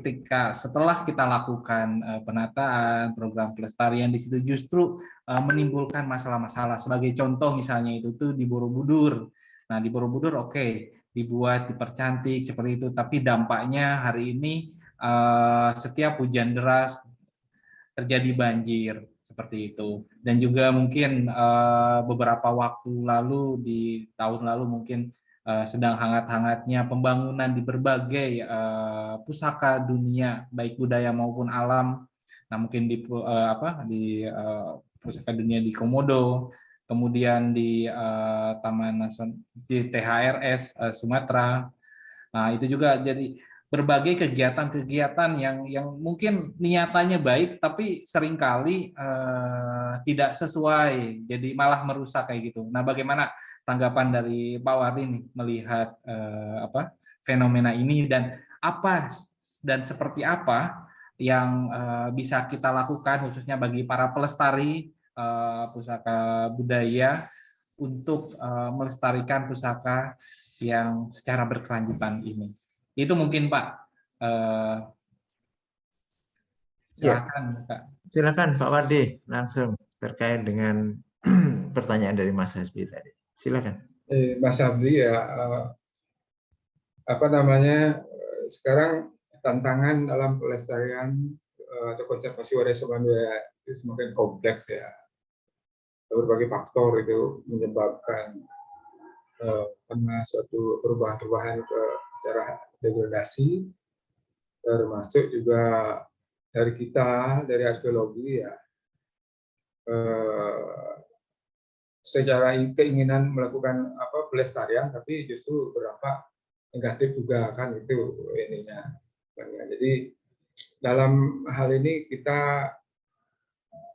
setelah kita lakukan penataan, program pelestarian di situ justru menimbulkan masalah-masalah. Sebagai contoh misalnya itu tuh di Borobudur. Nah, di Borobudur dibuat, dipercantik seperti itu, tapi dampaknya hari ini setiap hujan deras terjadi banjir seperti itu. Dan juga mungkin beberapa waktu lalu, di tahun lalu mungkin sedang hangat-hangatnya pembangunan di berbagai pusaka dunia, baik budaya maupun alam. Nah, mungkin di pusaka dunia di Komodo, kemudian di Taman Nasional di THRS Sumatera. Nah, itu juga jadi berbagai kegiatan-kegiatan yang mungkin niatannya baik, tapi seringkali tidak sesuai, jadi malah merusak kayak gitu. Nah, bagaimana tanggapan dari Pak Wardi nih melihat fenomena ini, dan seperti apa yang bisa kita lakukan khususnya bagi para pelestari pusaka budaya untuk melestarikan pusaka yang secara berkelanjutan ini. Itu mungkin Pak. Silakan Pak. Silakan Pak Wardi langsung terkait dengan pertanyaan dari Mas Hasbi tadi. Silakan. Mas Hasbi ya, sekarang tantangan dalam pelestarian atau konservasi warisan budaya itu semakin kompleks ya. Berbagai faktor itu menyebabkan karena suatu perubahan-perubahan secara degradasi, termasuk juga dari arkeologi ya, secara keinginan melakukan pelestarian, tapi justru berdampak negatif juga kan itu ininya. Jadi dalam hal ini kita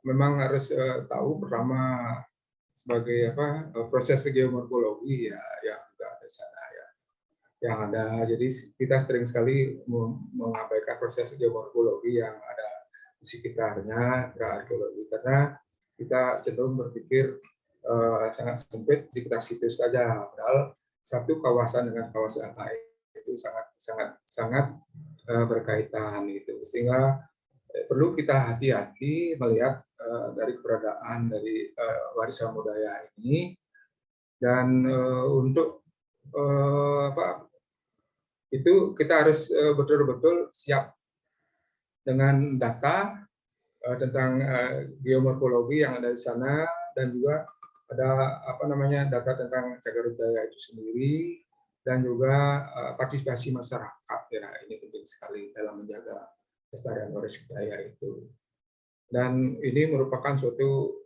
memang harus tahu pertama sebagai proses geomorfologi ya yang juga ada di sana ya. Yang ada, jadi kita sering sekali mengabaikan proses geomorfologi yang ada di sekitarnya arkeologi karena kita cenderung berpikir sangat sempit di sekitar situs saja, padahal satu kawasan dengan kawasan lain itu sangat berkaitan gitu, sehingga perlu kita hati-hati melihat dari keberadaan dari warisan budaya ini, dan untuk itu kita harus betul-betul siap dengan data tentang geomorfologi yang ada di sana, dan juga ada data tentang cagar budaya itu sendiri, dan juga partisipasi masyarakat ya, ini penting sekali dalam menjaga kelestarian warisan budaya itu. Dan ini merupakan suatu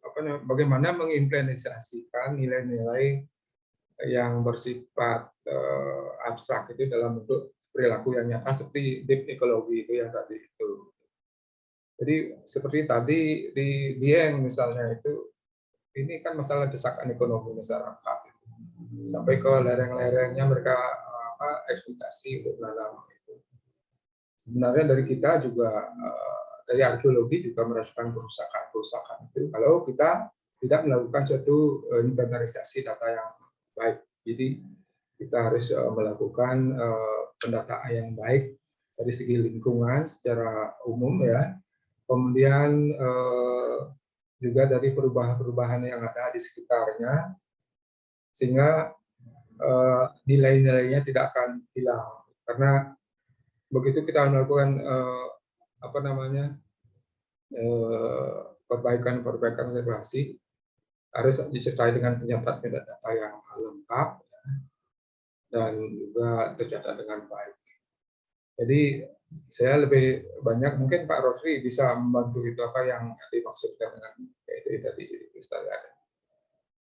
bagaimana mengimplementasikan nilai-nilai yang bersifat abstrak itu dalam bentuk perilaku yang nyata seperti deep ekologi itu yang tadi itu. Jadi seperti tadi di Dieng misalnya itu, ini kan masalah desakan ekonomi masyarakat itu. Sampai ke lereng-lerengnya mereka eksploitasi untuk menanam itu. Sebenarnya dari kita juga dari arkeologi juga merasakan kerusakan itu kalau kita tidak melakukan suatu inventarisasi data yang baik. Jadi kita harus melakukan pendataan yang baik dari segi lingkungan secara umum ya. Kemudian juga dari perubahan-perubahan yang ada di sekitarnya, sehingga nilai-nilainya tidak akan hilang. Karena begitu kita melakukan perbaikan konservasi, harus disertai dengan penyertaan data yang lengkap dan juga tercatat dengan baik. Jadi saya lebih banyak, mungkin Pak Rosli bisa membantu itu apa yang dimaksudkan dengan itu tadi kelestarian.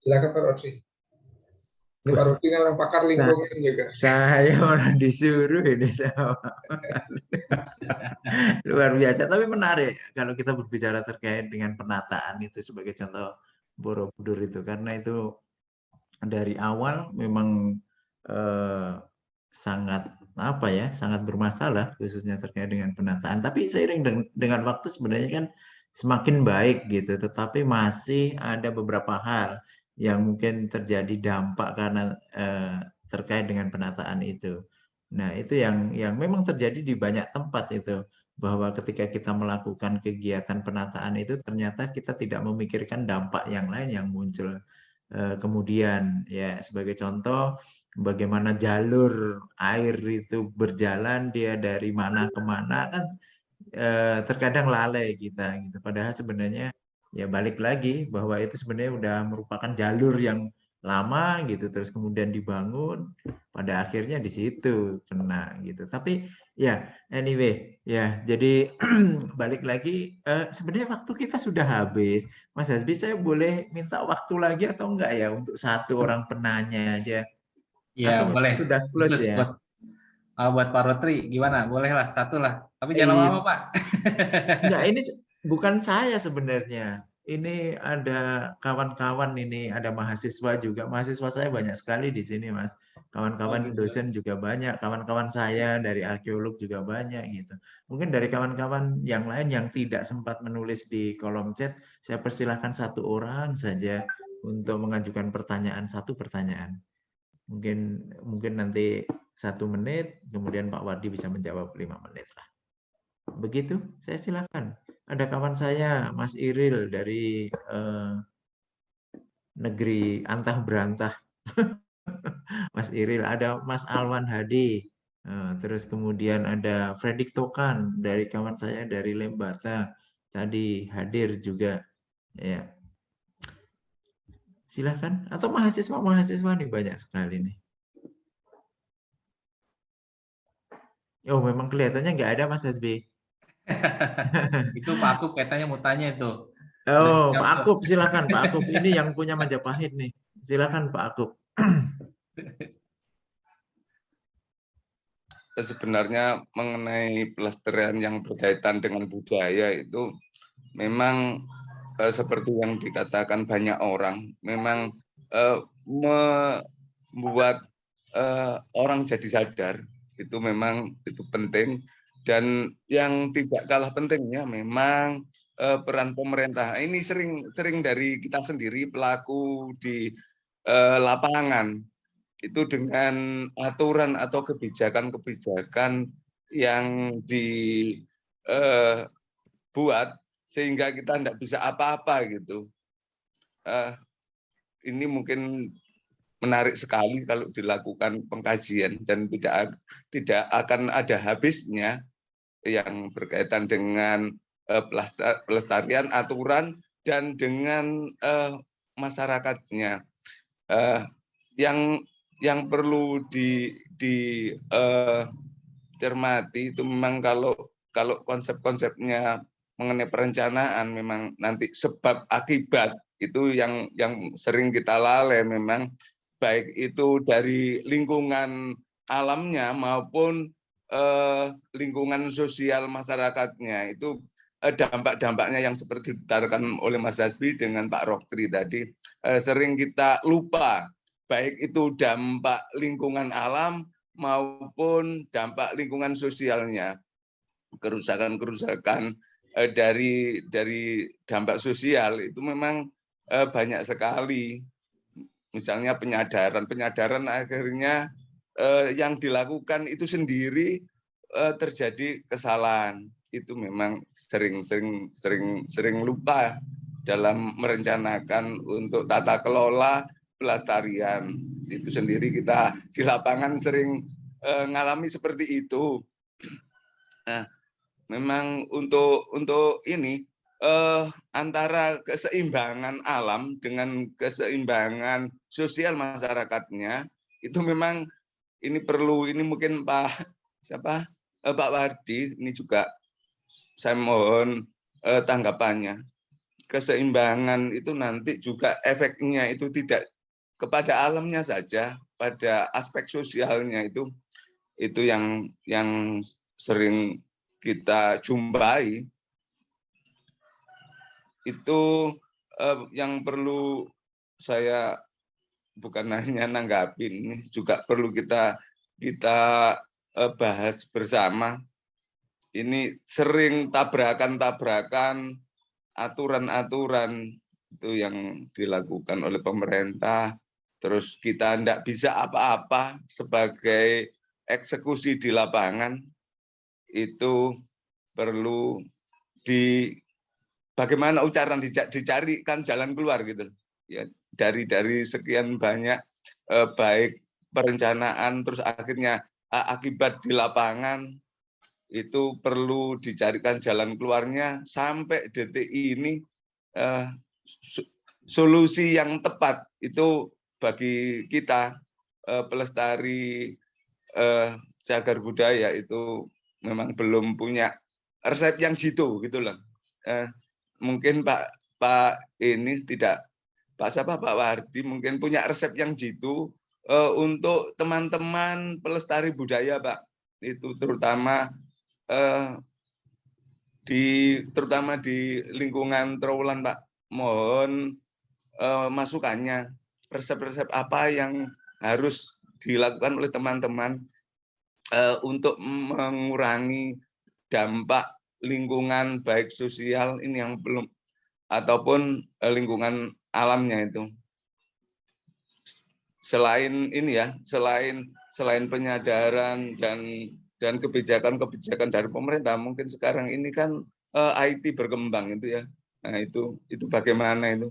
Silakan Pak Rosli. Ini Pak Rosli ini orang pakar lingkungan juga. Saya orang disuruh ini sama. Luar biasa, tapi menarik kalau kita berbicara terkait dengan penataan itu sebagai contoh Borobudur itu, karena itu dari awal memang sangat sangat bermasalah khususnya terkait dengan penataan. Tapi seiring dengan waktu sebenarnya kan semakin baik gitu, tetapi masih ada beberapa hal yang mungkin terjadi dampak karena terkait dengan penataan itu. Nah, itu yang memang terjadi di banyak tempat itu, bahwa ketika kita melakukan kegiatan penataan itu ternyata kita tidak memikirkan dampak yang lain yang muncul kemudian ya. Sebagai contoh, bagaimana jalur air itu berjalan, dia dari mana ke mana kan terkadang lalai kita gitu. Padahal sebenarnya ya balik lagi bahwa itu sebenarnya udah merupakan jalur yang lama gitu, terus kemudian dibangun, pada akhirnya di situ kena gitu. Tapi ya anyway ya, jadi balik lagi sebenarnya waktu kita sudah habis. Mas Hasbi, saya boleh minta waktu lagi atau enggak ya untuk satu orang penanya aja? Ya, Atau boleh. sudah close Khusus ya? buat Pak Rotri, gimana? Boleh lah, satu lah. Tapi jangan lama-lama, Pak. Enggak, ini bukan saya sebenarnya. Ini ada kawan-kawan, ini ada mahasiswa juga. Mahasiswa saya banyak sekali di sini, Mas. Kawan-kawan gitu. dosen juga banyak. Kawan-kawan saya dari arkeolog juga banyak gitu. Mungkin dari kawan-kawan yang lain yang tidak sempat menulis di kolom chat, saya persilahkan satu orang saja untuk mengajukan pertanyaan, satu pertanyaan. Mungkin nanti 1 menit, kemudian Pak Wardi bisa menjawab 5 menit lah. Begitu, saya silakan. Ada kawan saya, Mas Iril dari negeri antah berantah. Mas Iril, ada Mas Alwan Hadi, terus kemudian ada Fredrik Tokan dari kawan saya dari Lembata, tadi hadir juga. Ya, silakan. Atau mahasiswa nih banyak sekali nih. Oh, memang kelihatannya nggak ada Mas Hasbi. Itu Pak Akub katanya mau tanya itu. Oh, Pak Akub, silakan Pak Akub. Ini yang punya Majapahit nih. Silakan Pak Akub. Sebenarnya mengenai pelestarian yang berkaitan dengan budaya itu memang seperti yang dikatakan banyak orang, memang membuat orang jadi sadar itu memang itu penting. Dan yang tidak kalah pentingnya memang peran pemerintah. Ini sering dari kita sendiri pelaku di lapangan itu dengan aturan atau kebijakan-kebijakan yang dibuat sehingga kita tidak bisa apa-apa gitu. Ini mungkin menarik sekali kalau dilakukan pengkajian dan tidak akan ada habisnya yang berkaitan dengan pelestarian aturan dan dengan masyarakatnya. Yang perlu dicermati itu memang kalau konsep-konsepnya mengenai perencanaan memang nanti sebab akibat itu yang sering kita lalai, memang baik itu dari lingkungan alamnya maupun lingkungan sosial masyarakatnya. Itu dampak-dampaknya yang seperti ditarakan oleh Mas Hasbi dengan Pak Roktri tadi, sering kita lupa, baik itu dampak lingkungan alam maupun dampak lingkungan sosialnya. Kerusakan-kerusakan dari dampak sosial itu memang banyak sekali. Misalnya penyadaran akhirnya yang dilakukan itu sendiri terjadi kesalahan. Itu memang sering lupa dalam merencanakan untuk tata kelola pelestarian. Itu sendiri kita di lapangan sering ngalami seperti itu. Nah, memang untuk ini antara keseimbangan alam dengan keseimbangan sosial masyarakatnya itu memang ini perlu, ini mungkin Pak Wardi ini juga saya mohon tanggapannya. Keseimbangan itu nanti juga efeknya itu tidak kepada alamnya saja, pada aspek sosialnya itu yang sering kita jumpai. Itu yang perlu saya bukan hanya nanggapin, ini juga perlu kita bahas bersama. Ini sering tabrakan aturan-aturan itu yang dilakukan oleh pemerintah, terus kita tidak bisa apa-apa sebagai eksekusi di lapangan. Itu perlu bagaimana ucapan dicarikan jalan keluar gitu ya, dari sekian banyak baik perencanaan terus akhirnya akibat di lapangan. Itu perlu dicarikan jalan keluarnya sampai detik ini. Solusi yang tepat itu bagi kita pelestari cagar budaya itu memang belum punya resep yang jitu gitu loh. Mungkin Pak ini tidak, Pak Wardi mungkin punya resep yang jitu untuk teman-teman pelestari budaya, Pak. Itu terutama di lingkungan Trowulan, Pak. Mohon masukannya, resep-resep apa yang harus dilakukan oleh teman-teman untuk mengurangi dampak lingkungan baik sosial ini yang belum ataupun lingkungan alamnya itu. Selain ini ya, selain penyadaran dan kebijakan-kebijakan dari pemerintah, mungkin sekarang ini kan IT berkembang itu ya. Nah, itu bagaimana itu?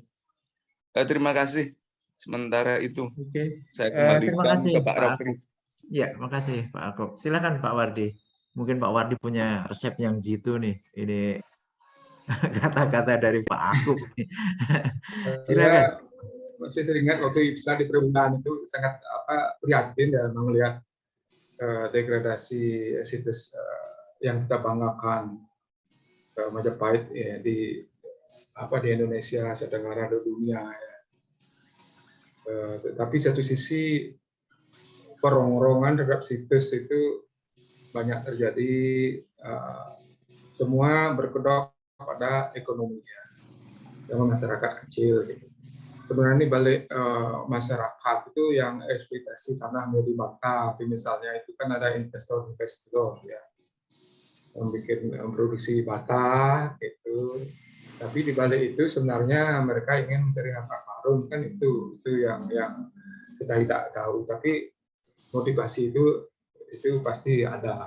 Terima kasih. Sementara itu saya kembalikan ke Pak Roktri. Ya, makasih Pak Akop. Silakan Pak Wardi. Mungkin Pak Wardi punya resep yang jitu nih. Ini kata-kata dari Pak Akop. Silakan. Masih teringat waktu saya di perhimpunan itu sangat prihatin ya melihat degradasi situs yang kita banggakan Majapahit ya, di di Indonesia, sedang ada di dunia. Ya. Tetapi satu sisi perongrongan terhadap situs itu banyak terjadi, semua berkedok pada ekonominya, sama masyarakat kecil. Gitu. Sebenarnya balik masyarakat itu yang eksploitasi tanah menjadi bata, misalnya itu kan ada investor-investor ya, yang bikin produksi bata gitu. Tapi di balik itu sebenarnya mereka ingin mencari harta karun, kan itu yang kita tidak tahu. Tapi motivasi itu pasti ada.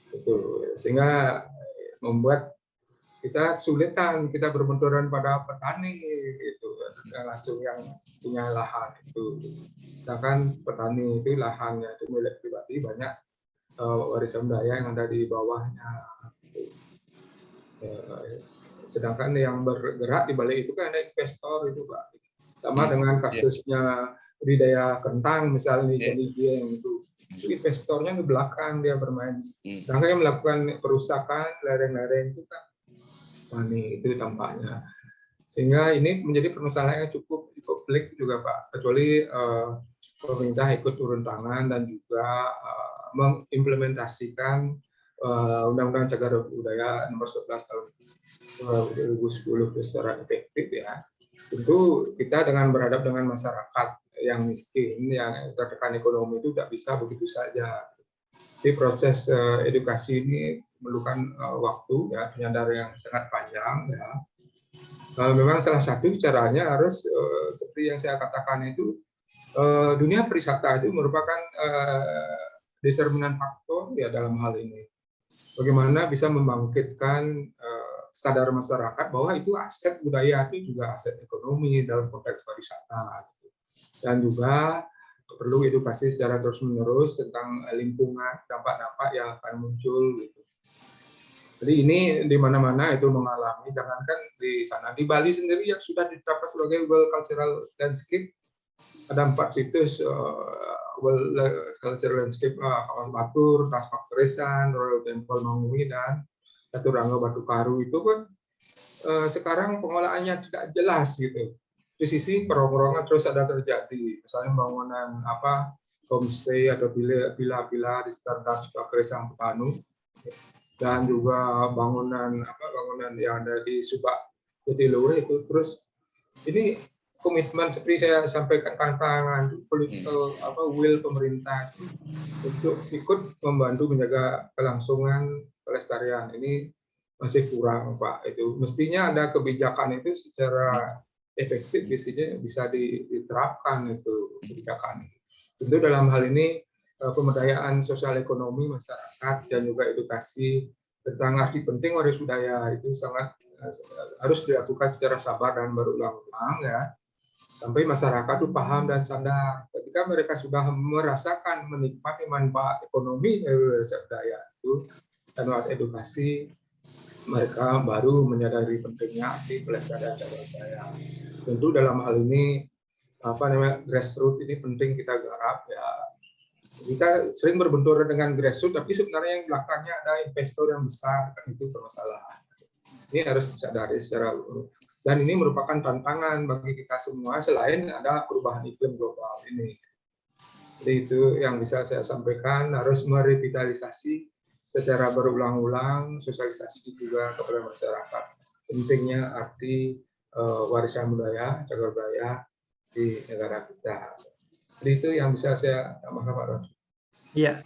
Itu sehingga membuat kita kesulitan, kita berbenturan pada petani itu langsung yang punya lahan itu. Sedangkan petani itu lahannya itu milik pribadi, banyak warisan budaya yang ada di bawahnya. Sedangkan yang bergerak di balik itu kan ada investor itu, Pak. Sama dengan kasusnya budidaya kentang misalnya jadi dia yang itu investornya di belakang dia bermain. Sedangkan yang melakukan perusakan lereng-lereng itu kan petani itu tampaknya. Sehingga ini menjadi permasalahan yang cukup kompleks juga, Pak. Kecuali pemerintah ikut turun tangan dan juga mengimplementasikan Undang-Undang Cagar Budaya Nomor 11 Tahun 2010 secara efektif ya. Tentu kita dengan berhadap dengan masyarakat yang miskin, yang tertekan ekonomi itu tidak bisa begitu saja. Jadi proses edukasi ini memerlukan waktu ya, penyadaran yang sangat panjang ya. Memang salah satu caranya harus seperti yang saya katakan itu, dunia perwisata itu merupakan determinan faktor ya dalam hal ini. Bagaimana bisa membangkitkan sadar masyarakat bahwa itu aset budaya itu juga aset ekonomi dalam konteks pariwisata. Dan juga perlu edukasi secara terus-menerus tentang lingkungan, dampak-dampak yang akan muncul. Gitu. Jadi ini di mana-mana itu mengalami, jangankan di sana. Di Bali sendiri yang sudah ditetapkan sebagai World Cultural Landscape, ada 4 situs World Cultural Landscape, Kawah Batur, Taspak Keresan, Royal Temple Mangui, dan Caturangga Batu Karu itu kan sekarang pengolahannya tidak jelas gitu. Di sisi perongrongan terus ada terjadi, misalnya bangunan homestay atau villa-villa di sekitar Taspak Keresan Petanu, dan juga bangunan yang ada di Subak Jatiluhur itu. Terus ini komitmen seperti saya sampaikan, tantangan political will pemerintah untuk ikut membantu menjaga kelangsungan pelestarian ini masih kurang, Pak. Itu mestinya ada kebijakan itu secara efektif bisa diterapkan itu kebijakan. Tentu dalam hal ini pemberdayaan sosial ekonomi masyarakat dan juga edukasi tentang arti penting waris budaya itu sangat harus dilakukan secara sabar dan berulang-ulang ya, sampai masyarakat itu paham dan sadar. Ketika mereka sudah merasakan menikmati manfaat ekonomi dari waris budaya itu dan lewat edukasi, mereka baru menyadari pentingnya arti pelestarian cagar budaya. Tentu dalam hal ini grassroots ini penting kita garap ya. Kita sering berbenturan dengan grassroots, tapi sebenarnya yang belakangnya ada investor yang besar, kan itu permasalahan. Ini harus disadari secara dan ini merupakan tantangan bagi kita semua selain ada perubahan iklim global ini. Jadi itu yang bisa saya sampaikan, harus merevitalisasi secara berulang-ulang, sosialisasi juga kepada masyarakat pentingnya arti warisan budaya, cagar budaya di negara kita. Jadi itu yang bisa saya tambahkan, Pak Rod. Iya,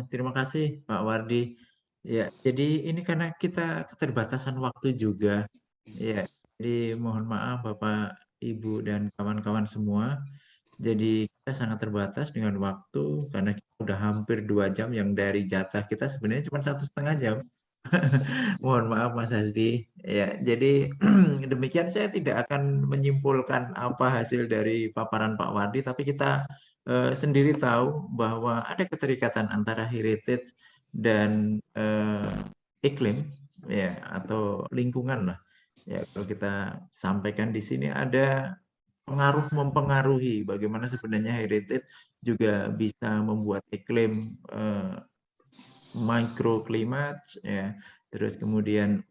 terima kasih Pak Wardi. Ya, jadi ini karena kita keterbatasan waktu juga. Ya, jadi mohon maaf Bapak, Ibu, dan kawan-kawan semua. Jadi kita sangat terbatas dengan waktu karena kita udah hampir 2 jam, yang dari jatah kita sebenarnya cuma 1,5 jam. Mohon maaf Mas Hasbi. Ya, jadi demikian, saya tidak akan menyimpulkan apa hasil dari paparan Pak Wardi, tapi kita sendiri tahu bahwa ada keterikatan antara heritage dan iklim ya, atau lingkungan lah. Ya, kalau kita sampaikan di sini ada pengaruh mempengaruhi bagaimana sebenarnya heritage juga bisa membuat iklim microclimate ya, terus kemudian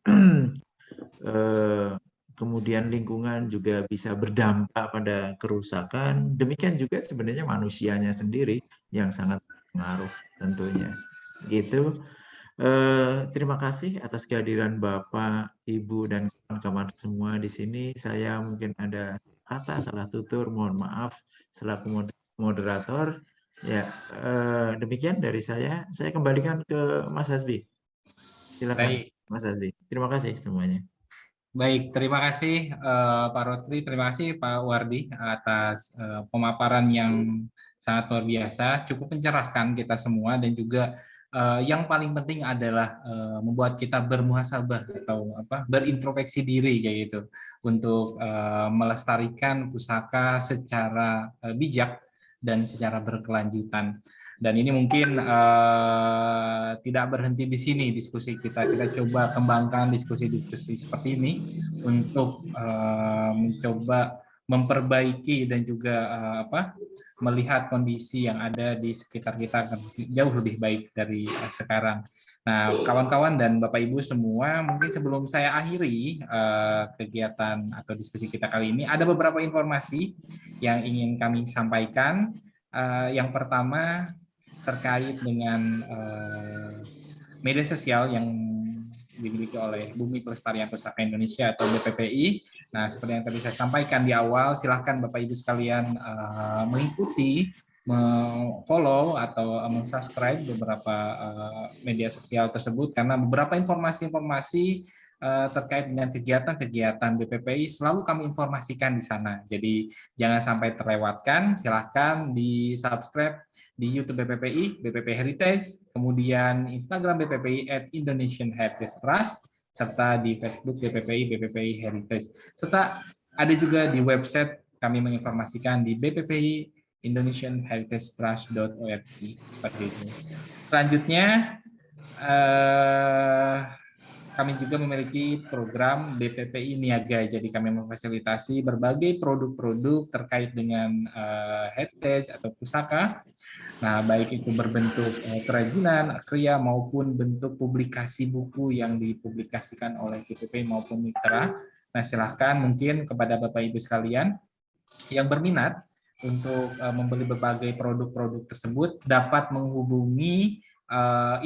kemudian lingkungan juga bisa berdampak pada kerusakan. Demikian juga sebenarnya manusianya sendiri yang sangat berpengaruh tentunya. Gitu. Terima kasih atas kehadiran Bapak, Ibu, dan kawan-kawan semua di sini. Saya mungkin ada kata salah tutur, mohon maaf selaku moderator. Ya, demikian dari saya. Saya kembalikan ke Mas Hasbi. Silakan, Baik. Mas Hasbi. Terima kasih semuanya. Baik, terima kasih Pak Rotri, terima kasih Pak Wardi atas pemaparan yang sangat luar biasa, cukup mencerahkan kita semua dan juga yang paling penting adalah membuat kita bermuhasabah atau berintrospeksi diri kayak gitu untuk melestarikan pusaka secara bijak dan secara berkelanjutan. Dan ini mungkin tidak berhenti di sini diskusi kita. Kita coba kembangkan diskusi-diskusi seperti ini untuk mencoba memperbaiki dan juga melihat kondisi yang ada di sekitar kita akan jauh lebih baik dari sekarang. Nah, kawan-kawan dan Bapak Ibu semua, mungkin sebelum saya akhiri kegiatan atau diskusi kita kali ini, ada beberapa informasi yang ingin kami sampaikan. Yang pertama, terkait dengan media sosial yang dimiliki oleh Bumi Pelestarian Pusaka Indonesia atau BPPI. Nah, seperti yang tadi saya sampaikan di awal, silahkan Bapak Ibu sekalian mengikuti, follow atau subscribe beberapa media sosial tersebut karena beberapa informasi-informasi terkait dengan kegiatan-kegiatan BPPI selalu kami informasikan di sana. Jadi jangan sampai terlewatkan, silahkan di subscribe di YouTube BPPI, BPP Heritage, kemudian Instagram BPPI @IndonesianHeritageTrust, serta di Facebook BPPI Heritage. Serta ada juga di website kami menginformasikan di BPPI IndonesianHeritageTrust.org seperti itu. Selanjutnya kami juga memiliki program BPPI Niaga, jadi kami memfasilitasi berbagai produk-produk terkait dengan heritage atau pusaka. Nah, baik itu berbentuk kerajinan, kriya maupun bentuk publikasi buku yang dipublikasikan oleh BPPI maupun mitra. Nah, silahkan mungkin kepada Bapak Ibu sekalian yang berminat untuk membeli berbagai produk-produk tersebut dapat menghubungi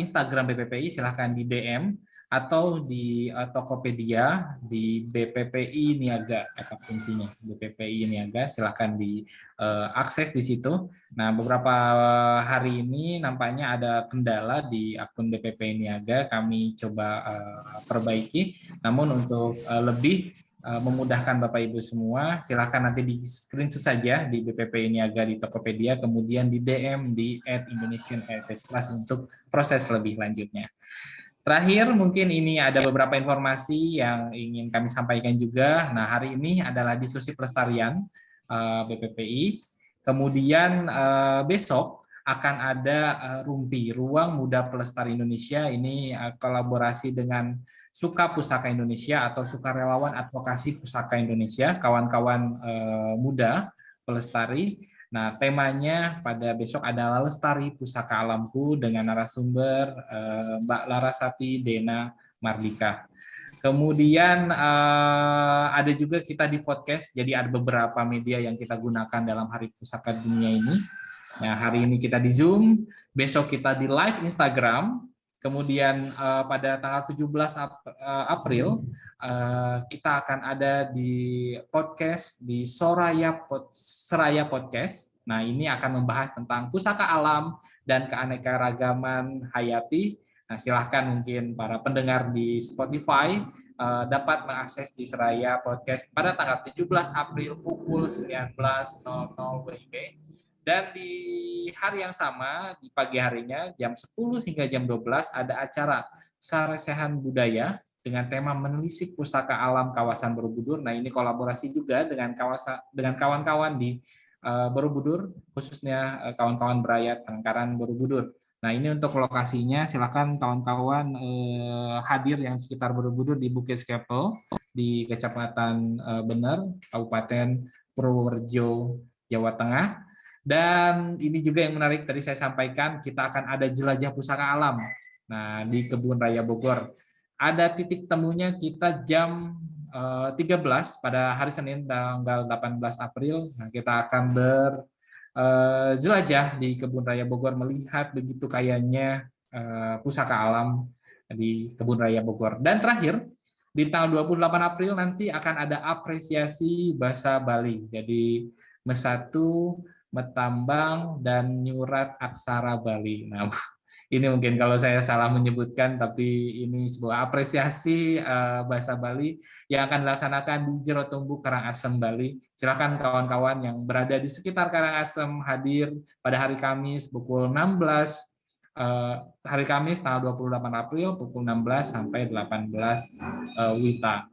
Instagram BPPI, silahkan di DM atau di Tokopedia di BPPI Niaga, kata kuncinya BPPI Niaga, silahkan diakses di situ. Nah, beberapa hari ini nampaknya ada kendala di akun BPPI Niaga, kami coba perbaiki. Namun untuk lebih memudahkan Bapak Ibu semua, silahkan nanti di screenshot saja di BPPI Niaga di Tokopedia, kemudian di DM di @IndonesianHeritageTrust untuk proses lebih lanjutnya. Terakhir, mungkin ini ada beberapa informasi yang ingin kami sampaikan juga. Nah, hari ini adalah diskusi pelestarian BPPI. Kemudian besok akan ada RUMPI, Ruang Muda Pelestari Indonesia. Ini kolaborasi dengan Suka Pusaka Indonesia atau Sukarelawan Advokasi Pusaka Indonesia, kawan-kawan muda pelestari. Nah, temanya pada besok adalah Lestari Pusaka Alamku dengan narasumber Mbak Larasati Dena Mardika. Kemudian ada juga kita di podcast, jadi ada beberapa media yang kita gunakan dalam Hari Pusaka Dunia ini. Nah, hari ini kita di Zoom, besok kita di live Instagram, kemudian pada tanggal 17 April kita akan ada di podcast di Seraya Podcast. Nah, ini akan membahas tentang pusaka alam dan keanekaragaman hayati. Nah, silahkan mungkin para pendengar di Spotify dapat mengakses di Seraya Podcast pada tanggal 17 April pukul 19.00 WIB. Dan di hari yang sama, di pagi harinya, jam 10 hingga jam 12, ada acara Saresehan Budaya dengan tema menelisik pusaka alam kawasan Borobudur. Nah, ini kolaborasi juga dengan kawan-kawan di Borobudur, khususnya kawan-kawan Berayat Penangkaran Borobudur. Nah, ini untuk lokasinya, silakan kawan-kawan hadir yang sekitar Borobudur di Bukit Skepel, di Kecamatan Bener, Kabupaten Purworejo, Jawa Tengah. Dan ini juga yang menarik, tadi saya sampaikan, kita akan ada jelajah pusaka alam. Nah, di Kebun Raya Bogor. Ada titik temunya kita jam 13 pada hari Senin tanggal 18 April. Nah, kita akan jelajah di Kebun Raya Bogor, melihat begitu kayanya pusaka alam di Kebun Raya Bogor. Dan terakhir, di tanggal 28 April nanti akan ada apresiasi bahasa Bali. Jadi Mesatu, Metambang, dan Nyurat Aksara Bali. Nah, ini mungkin kalau saya salah menyebutkan, tapi ini sebuah apresiasi bahasa Bali yang akan dilaksanakan di Jerotumbu, Karangasem, Bali. Silakan kawan-kawan yang berada di sekitar Karangasem hadir pada hari Kamis pukul 16, hari Kamis tanggal 28 April pukul 16 sampai 18 WITA.